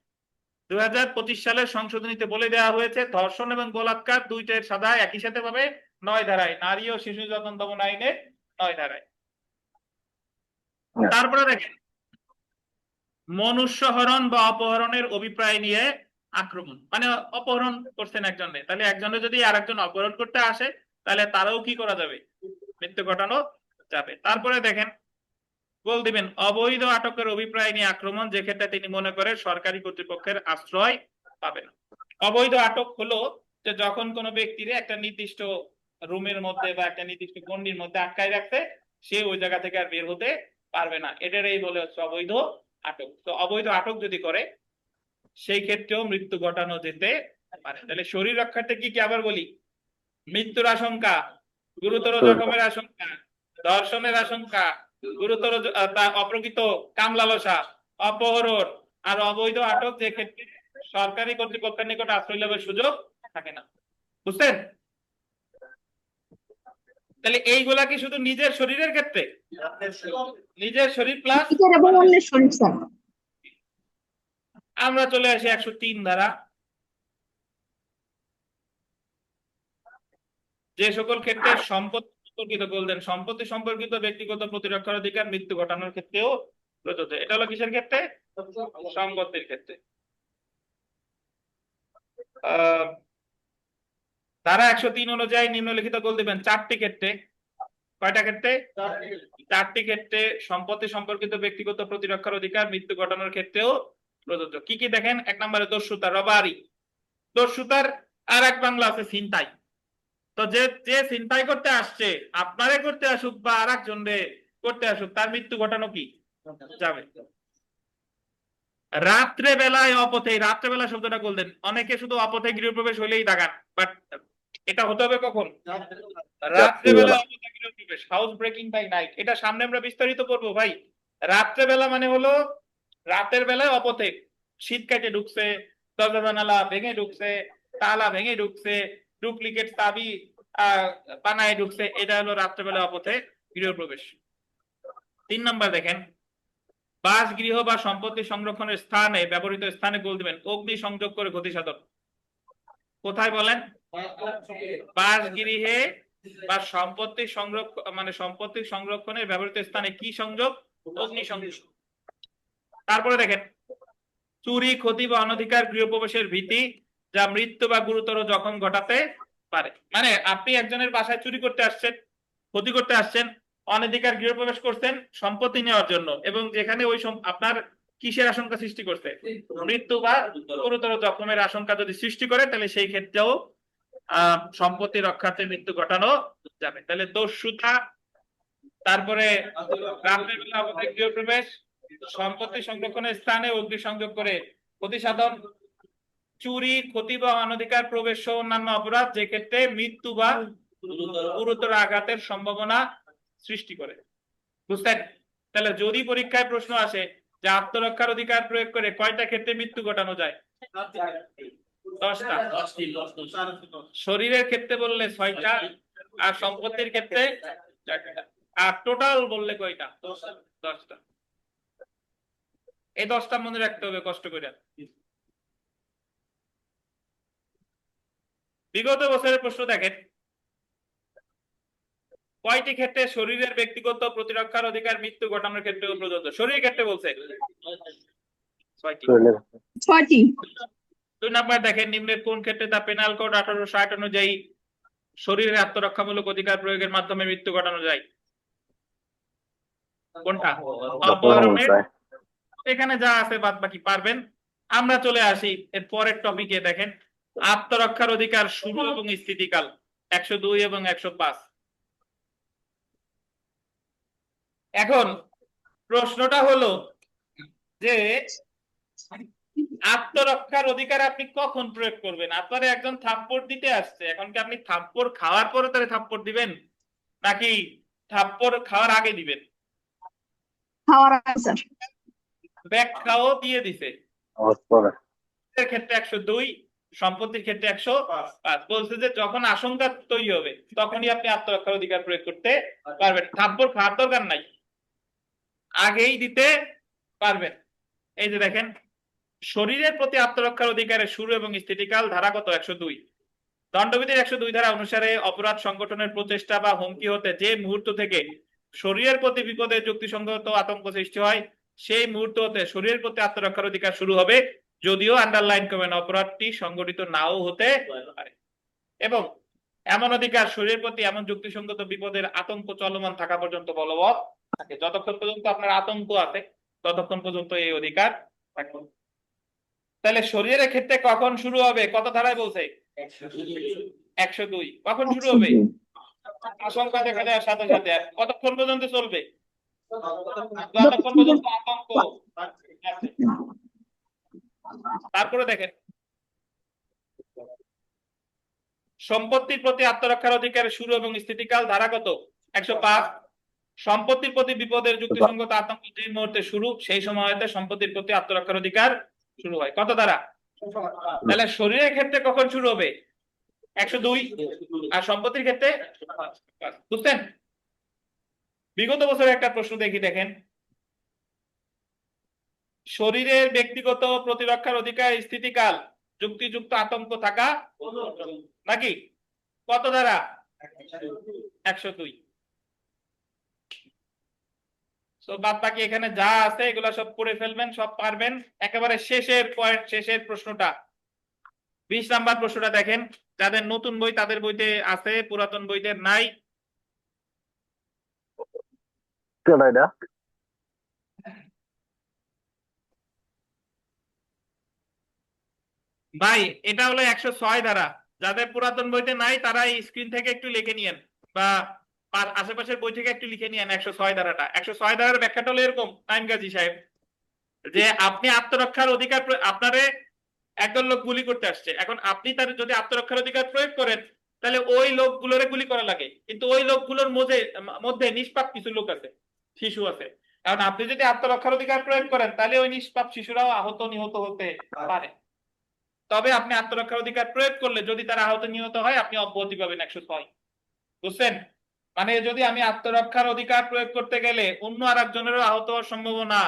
2025 সালের সংশোধনীতে বলে দেওয়া হয়েছে ধর্ষণ এবং বলাৎকার দুইটার সাজা একই সাথে পাবে 9 ধারায়, নারী ও শিশু নির্যাতন দমন আইনে 9 ধারায়। তারপরে দেখেন মনুষ্যহরণ বা অপহরণের অভিপ্রায় নিয়ে আক্রমণ, মানে অপহরণ করছেন একজনে, তাহলে একজনে যদি আরেকজন অপহরণ করতে আসে তাহলে তারাও কি করা যাবে, মৃত্যু ঘটানো যাবে। তারপরে দেখেন বল দিবেন অবৈধ আটকের অভিপ্রায় নিয়ে আক্রমণ, যে ক্ষেত্রে তিনি মনে করে সরকারি কর্তৃপক্ষের আশ্রয় পাবে না। অবৈধ আটক হলো যে যখন কোনো ব্যক্তিরে একটা নির্দিষ্ট রুমের মধ্যে বা একটা নির্দিষ্ট গণ্ডির মধ্যে আটকায় রাখতে, সে ওই জায়গা থেকে আর বের হতে পারবে না, এটারই বলে হচ্ছে অবৈধ আটক। তো অবৈধ আটক যদি করে সেই ক্ষেত্রেও মৃত্যু ঘটানো যেতে পারে। তাহলে শরীর রক্ষার্থে কি কি আবার বলি: মৃত্যুর আশঙ্কা, গুরুতর জখমের আশঙ্কা, ধর্ষণের আশঙ্কা, গুরুতর অপ্রকৃত কাম লালসা, অপহরণ আর অবৈধ আটক, যে ক্ষেত্রে সরকারি কর্তৃপক্ষের নিকট আশ্রয় লাভের সুযোগ থাকে না। বুঝছেন? তাহলে এইগুলা কি শুধু নিজের শরীরের ক্ষেত্রে? নিজের শরীর প্লাস নিজের এবং অন্যের শরীর স্যার। আমরা চলে আসি 103 ধারা। যে সকল ক্ষেত্রে সম্পত্তি সম্পর্কিত বলতেন, সম্পত্তি সম্পর্কিত ব্যক্তিগত প্রতিরক্ষার অধিকার মৃত্যু ঘটানোর ক্ষেত্রেও প্রযোজ্য। এটা হলো কিসের ক্ষেত্রে? সম্পত্তির ক্ষেত্রে। ধারা 103 অনুযায়ী নিম্নলিখিত গোল দিবেন 4টি ক্ষেত্রে। কয়টা ক্ষেত্রে? 4টি ক্ষেত্রে সম্পত্তি সম্পর্কিত ব্যক্তিগত প্রতিরক্ষার অধিকার মৃত্যু ঘটানোর ক্ষেত্রেও প্রযোজ্য। কি কি দেখেন? 1 নম্বরে দস্যুতা, রবারি। দস্যুতার আর এক বাংলা আছে ছিনতাই। তো যে ছিনতাই করতে আসছে, আপনারে করতে আসুক বা আর একজনরে করতে আসুক, তার মৃত্যু ঘটানো কি যাবে। রাত্রে বেলায় অপথে, রাত্রে বেলা শব্দটা বলতেন, অনেকে শুধু অপথে গৃহপ্রবেশ হইলেই দাগান, বাট এটা হতে হবে কখন? রাত্রে বেলা অপথে গৃহপ্রবেশ, হাউস ব্রেকিং বাই নাইট। এটা সামনে আমরা বিস্তারিত করবো ভাই। রাত্রে বেলা মানে হলো রাতের বেলায় অপথে শীত কাটে ঢুকছে, দরজা জানালা ভেঙে ঢুকছে, তালা ভেঙে ঢুকছে, ডুপ্লিকেট চাবি বানায় ঢুকছে, এটা হলো রাত্রেবেলা অপথে গৃহপ্রবেশ। 3 নম্বর দেখেন বাসগৃহ বা সম্পত্তি সংরক্ষণের স্থানে ব্যবহৃত স্থানে গোল দিবেন অগ্নি সংযোগ করে ক্ষতি সাধন। কোথায় বলেন? বাসগৃহে বা সম্পত্তি সংরক্ষণ, মানে সম্পত্তি সংরক্ষণের ব্যবহৃত স্থানে কি সংযোগ? অগ্নি সংযোগ। তারপরে দেখেন চুরি, ক্ষতি বা অনধিকার গৃহপ্রবেশের ভীতি যা মৃত্যু বা গুরুতর জখম ঘটাতে পারে। মানে আপনি একজনের বাসায় চুরি করতে আসছেন, ক্ষতি করতে আসছেন, অনধিকার গৃহপ্রবেশ করছেন সম্পত্তি নেওয়ার জন্য, এবং যেখানে ওই আপনার কিসের আশঙ্কা সৃষ্টি করছে? মৃত্যু বা গুরুতর জখমের আশঙ্কা যদি সৃষ্টি করে, তাহলে সেই ক্ষেত্রেও সম্পত্তি রক্ষার্থে মৃত্যু ঘটানো যাবে। তাহলে দস্যুতা, তারপরে রাত্রের বেলা অবৈধ গৃহপ্রবেশ, সম্পত্তি সংরক্ষণের স্থানে অগ্নি সংযোগ করে ক্ষতি সাধন, চুরি, ক্ষতি বা অনধিকার প্রবেশ সহ অন্যান্য অপরাধ যে ক্ষেত্রে মৃত্যু বা গুরুতর আঘাতের সম্ভাবনা সৃষ্টি করে। বুঝছেন? তাহলে যদি পরীক্ষায় প্রশ্ন আসে যে আত্মরক্ষার অধিকার প্রয়োগ করে কয়টা ক্ষেত্রে মৃত্যু ঘটানো যায়? 10টা। শরীরের ক্ষেত্রে বললে 6টা, আর সম্পত্তির ক্ষেত্রে 4টা, আর টোটাল বললে কয়টা? 10টা। এই 10টা মনে রাখতে হবে কষ্ট করে। বিগত বছরের প্রশ্ন দেখেন কয়টি ক্ষেত্রে শরীরের ব্যক্তিগত প্রতিরক্ষার অধিকার মৃত্যু ঘটানোর ক্ষেত্রে প্রযোজ্য? শরীরের ক্ষেত্রে বলছে 6টি। 6টি। 2 নম্বর দেখেন নিম্নের কোন ক্ষেত্রে তা পেনাল কোড 1860 অনুযায়ী শরীরের আত্মরক্ষামূলক অধিকার প্রয়োগের মাধ্যমে মৃত্যু ঘটানো যায়? কোনটা? অপহরণের। এখানে যা আছে বাদ বাকি পারবেন। আমরা চলে আসি এর পরের টপিকে। দেখেন আত্মরক্ষার অধিকার শুরু এবং স্থিতিকাল 102 এবং 105। এখন প্রশ্নটা হলো যে আত্মরক্ষার অধিকার আপনি কখন প্রয়োগ করবেন। আপনার একজন থাপ্পড় দিতে আসছে, এখন কি আপনি থাপ্পড় খাওয়ার পরে তারে থাপ্পড় দিবেন, নাকি থাপ্পড় খাওয়ার আগে দিবেন? খাওয়ার আগে স্যার। ব্যাখ্যাও দিয়ে দিছে। এর ক্ষেত্রে 102, সম্পত্তির ক্ষেত্রে 105। বলছে যে যখন আশঙ্কা তৈরি হবে তখনই আপনি আত্মরক্ষার অধিকার প্রয়োগ করতে পারবেন, থাপ্পড় খাওয়ার দরকার নাই, আগেই দিতে পারবেন। এই যে দেখেন, শরীরের প্রতি আত্মরক্ষার অধিকারের শুরু এবং স্থিতিকাল ধারা কত? 102। দণ্ডবিধির 102 ধারা অনুসারে অপরাধ সংগঠনের প্রচেষ্টা বা হুমকি হতে যে মুহূর্ত থেকে শরীরের প্রতি বিপদের যুক্তিসঙ্গত আতঙ্ক সৃষ্টি হয় সেই মুহূর্ত হতে শরীরের প্রতি আত্মরক্ষার অধিকার শুরু হবে, যদিও আন্ডারলাইন করবেন অপরাধটি সংগঠিত নাও হতে পারে। এবং এমন অধিকার শরীরের প্রতি এমন যুক্তিসঙ্গত বিপদের আতঙ্ক চলমান থাকা পর্যন্ত বলবৎ থাকে। যতক্ষণ পর্যন্ত আপনার আতঙ্ক আছে ততক্ষণ পর্যন্ত এই অধিকার থাকবে। তাহলে শরীরের ক্ষেত্রে কখন শুরু হবে? কত ধারায় বলছে? 102। কখন শুরু হবে? আশঙ্কা দেখা দেওয়ার সাথে সাথে। আর কতক্ষণ পর্যন্ত চলবে? যতক্ষণ পর্যন্ত আতঙ্ক আছে। তারপরে দেখেন, সম্পত্তির প্রতি আত্মরক্ষার অধিকারের শুরু এবং স্থিতিকাল ধারা কত? 105। সম্পত্তির প্রতি বিপদের যুক্তিসঙ্গত আতঙ্ক যে মুহূর্তে শুরু সেই সময় হতে সম্পত্তির প্রতি আত্মরক্ষার অধিকার শুরু হয়। কত ধারা? তাহলে শরীরের ক্ষেত্রে কখন শুরু হবে? 102। আর সম্পত্তির ক্ষেত্রে? বুঝছেন? বিগত বছরের একটা প্রশ্ন দেখি, দেখেন, শরীরের ব্যক্তিগত প্রতিরক্ষার অধিকার স্থিতিকাল যুক্তিযুক্ত আতঙ্ক থাকা নাকি? কত ধারা? 102। তো বাদ বাকি এখানে যা আছে এগুলা সব পড়ে ফেলবেন, সব পারবেন। একেবারে শেষের পয়েন্ট, শেষের প্রশ্নটা 20 নাম্বার প্রশ্নটা দেখেন, যাদের নতুন বই তাদের বইতে আছে, পুরাতন বইতে নাই। ভাই এটা হলো 106 ধারা। যাদের পুরাতন বইতে নাই তারা এই স্ক্রিন থেকে একটু লিখে নিয়েন, বা আশেপাশের বই থেকে একটু লিখে নিয়েন 106 ধারাটা। 106 ধারার ব্যাখ্যাটা হলো এরকম, টাইম গাজী সাহেব, যে আপনি আত্মরক্ষার অধিকার আপনারে একদল লোক গুলি করতে আসছে, এখন আপনি তার যদি আত্মরক্ষার অধিকার প্রয়োগ করেন তাহলে ওই লোকগুলোরে গুলি করা লাগে, কিন্তু ওই লোকগুলোর মধ্যে নিষ্পাপ কিছু লোক আছে, শিশু আছে। কারণ আপনি যদি আত্মরক্ষার অধিকার প্রয়োগ করেন তাহলে ওই নিষ্পাপ শিশুরাও আহত নিহত হতে পারে। তবে আপনি আত্মরক্ষার অধিকার প্রয়োগ করলে যদি তারা আহত নিহত হয় আপনি অব্যাহতি পাবেন 106। বুঝছেন? মানে যদি আমি আত্মরক্ষার অধিকার প্রয়োগ করতে গেলে অন্য আর একজনেরও আহত হওয়ার সম্ভাবনা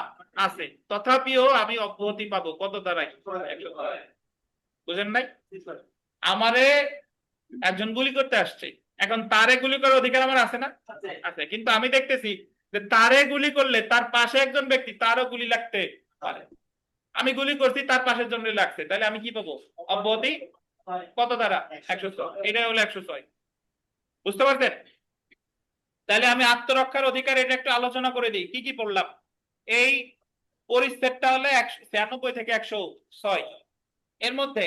আছে, তথাপিও আমি অব্যাহতি পাবো। কত দ্বারাই? বুঝেন নাই? আমারে একজন গুলি করতে আসছে, এখন তারে গুলি করার অধিকার আমার আছে না? আছে। কিন্তু আমি দেখতেছি যে তারে গুলি করলে তার পাশে একজন ব্যক্তি, তারও গুলি লাগতে পারে। আমি গুলি করছি, তার পাশের জন্য লাগছে, তাহলে আমি কি পাবো? অব্যাহতি। কত দ্বারা? 106। এটাই হলো 106। বুঝতে পারছেন? তাহলে আমি আত্মরক্ষার অধিকার এটা একটু আলোচনা করে দিই। কি কি পড়লাম? এই পরিচ্ছেদটা হলো 96 থেকে 106। এর মধ্যে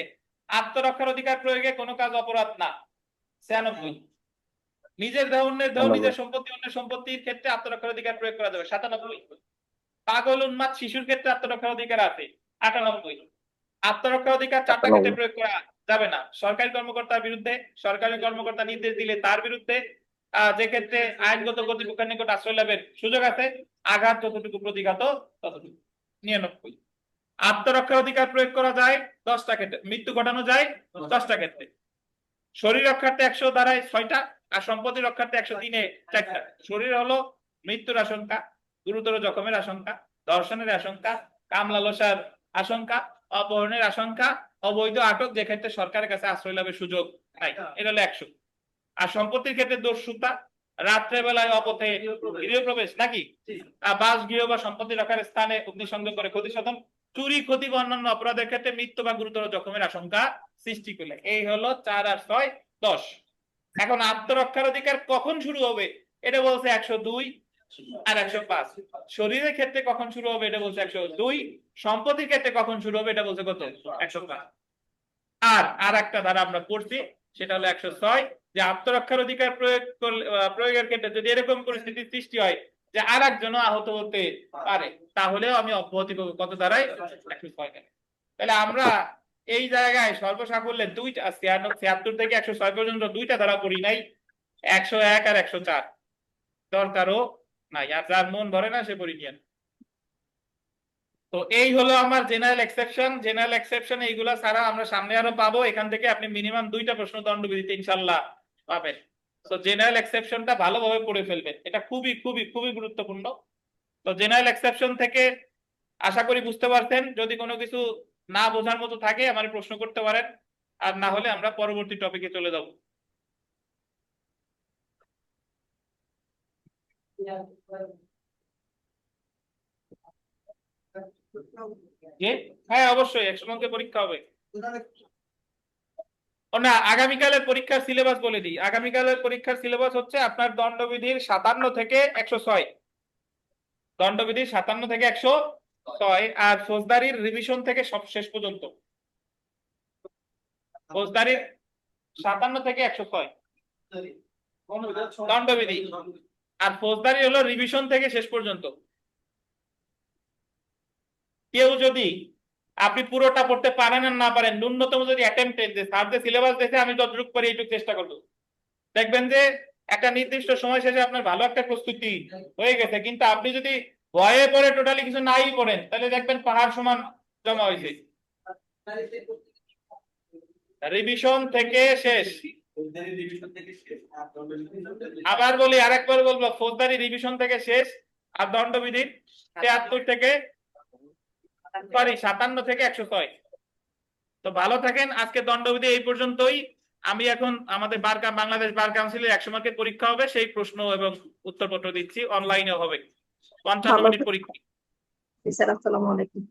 আত্মরক্ষার অধিকার প্রয়োগে কোনো কাজ অপরাধ না 96। নিজের দেহ অন্যের দেহ, নিজের সম্পত্তি অন্যের সম্পত্তির ক্ষেত্রে আত্মরক্ষার অধিকার প্রয়োগ করা যাবে 97। পাগল উন্মাদ শিশুর ক্ষেত্রে আত্মরক্ষার অধিকার আছে 98। আত্মরক্ষার অধিকার 4টা ক্ষেত্রে প্রয়োগ করা যাবে না: সরকারি কর্মকর্তার বিরুদ্ধে, সরকারি কর্মকর্তা নির্দেশ দিলে তার বিরুদ্ধে, যে ক্ষেত্রে আইনগত কর্তৃপক্ষের নিকট আশ্রয় লাভের সুযোগ আছে, আঘাত যতটুকু প্রতিঘাত ততটুকু। 99। আত্মরক্ষার অধিকার প্রয়োগ করা যায় 10টা ক্ষেত্রে, মৃত্যু ঘটানো যায় 10টা ক্ষেত্রে। শরীর রক্ষার্থে 100 দ্বারায় 6টা, আর সম্পত্তি রক্ষার্থে 103-এ 4টা। শরীর হলো মৃত্যুর আশঙ্কা, গুরুতর জখমের আশঙ্কা, ধর্ষণের আশঙ্কা, কাম লালসার আশঙ্কা, অপহরণের আশঙ্কা, অবৈধ আটক যে ক্ষেত্রে সরকারের কাছে আশ্রয় লাভের সুযোগ নাই, এটা হলো 100। আর সম্পত্তির ক্ষেত্রে দস্যুতা, রাত্রে বেলায় অপথে গৃহপ্রবেশ নাকি, বাস গৃহ বা সম্পত্তি রাখার স্থানে অগ্নিসংযোগ করে ক্ষতি সাধন, চুরি, ক্ষতি বা অন্যান্য অপরাধের ক্ষেত্রে মৃত্যু বা গুরুতর জখমের আশঙ্কা সৃষ্টি করলে। এই হলো 4 আর 6 10। এখন আত্মরক্ষার অধিকার কখন শুরু হবে? এটা বলছে 102 আর 105। শরীরের ক্ষেত্রে কখন শুরু হবে? এটা বলছে 102। সম্পত্তির ক্ষেত্রে কখন শুরু হবে? এটা বলছে কত? 105। আর একটা ধারা আমরা পড়ছি, সেটা হলো 106, যে আত্মরক্ষার অধিকার প্রয়োগের ক্ষেত্রে যদি এরকম পরিস্থিতির সৃষ্টি হয় যে আর একজনও আহত হতে পারে, তাহলেও আমি অব্যাহতি পাবো কত দ্বারাই 106 দ্বারায়। তাহলে আমরা এই জায়গায় সর্বসাকুল্যে দুইটা 76 থেকে 106 পর্যন্ত দুইটা ধারা করি নাই, 101 আর 104 দরকারও নাই, আর যার মন ভরে না সে পড়ি নিয়েন। তো এই হলো আমার জেনারেল এক্সেপশন। জেনারেল এক্সেপশন এইগুলা ছাড়া আমরা সামনে আরো পাবো, এখান থেকে আপনি মিনিমাম 2টা প্রশ্ন দণ্ডবিধিতে ইনশাল্লাহ পাবেন। তো জেনারেল এক্সেপশনটা ভালোভাবে পড়ে ফেলবেন, এটা খুবই খুবই খুবই গুরুত্বপূর্ণ। তো জেনারেল এক্সেপশন থেকে আশা করি বুঝতে পারছেন। যদি কোনো কিছু না বোঝার মতো থাকে আমার প্রশ্ন করতে পারেন, আর না হলে আমরা পরবর্তী টপিকে চলে যাব। যে হ্যাঁ অবশ্যই 100 অঙ্কের পরীক্ষা হবে। ও না, আগামীকালের পরীক্ষার সিলেবাস বলে দিই। আগামীকালের পরীক্ষার সিলেবাস হচ্ছে আপনার দণ্ডবিধির 57 থেকে 106, দণ্ডবিধির 57 থেকে 106, আর ফৌজদারির রিভিশন থেকে সব শেষ পর্যন্ত। ফৌজদারির 57 থেকে 106 দণ্ডবিধি, আর ফৌজদারি হলো রিভিশন থেকে শেষ পর্যন্ত। কেউ যদি আপনি পুরোটা পড়তে পারেন আর না পারেন, ন্যূনতম যদি অ্যাটেম্পটেড যে স্যার যে সিলেবাস দেখে আমি যতটুকু পারি এইটুকু চেষ্টা করব, দেখবেন যে একটা নির্দিষ্ট সময় শেষে আপনার ভালো একটা প্রস্তুতি হয়ে গেছে। কিন্তু আপনি যদি ভয়ে পড়ে টোটালি কিছু নাই পড়েন, তাহলে দেখবেন পাহাড় সমান জমা হয়েছে। রিভিশন থেকে শেষ, আবার বলি আরেকবার বলবো, ফৌজদারি রিভিশন থেকে শেষ, আর দণ্ডবিধির 73 থেকে 57 থেকে 106। তো ভালো থাকেন, আজকে দণ্ডবিধি এই পর্যন্তই। আমি এখন আমাদের বাংলাদেশ বার কাউন্সিলের 100 মার্কের পরীক্ষা হবে, সেই প্রশ্ন এবং উত্তরপত্র দিচ্ছি, অনলাইনে হবে, 55 মিনিট পরীক্ষা। স্যার আসসালামু আলাইকুম।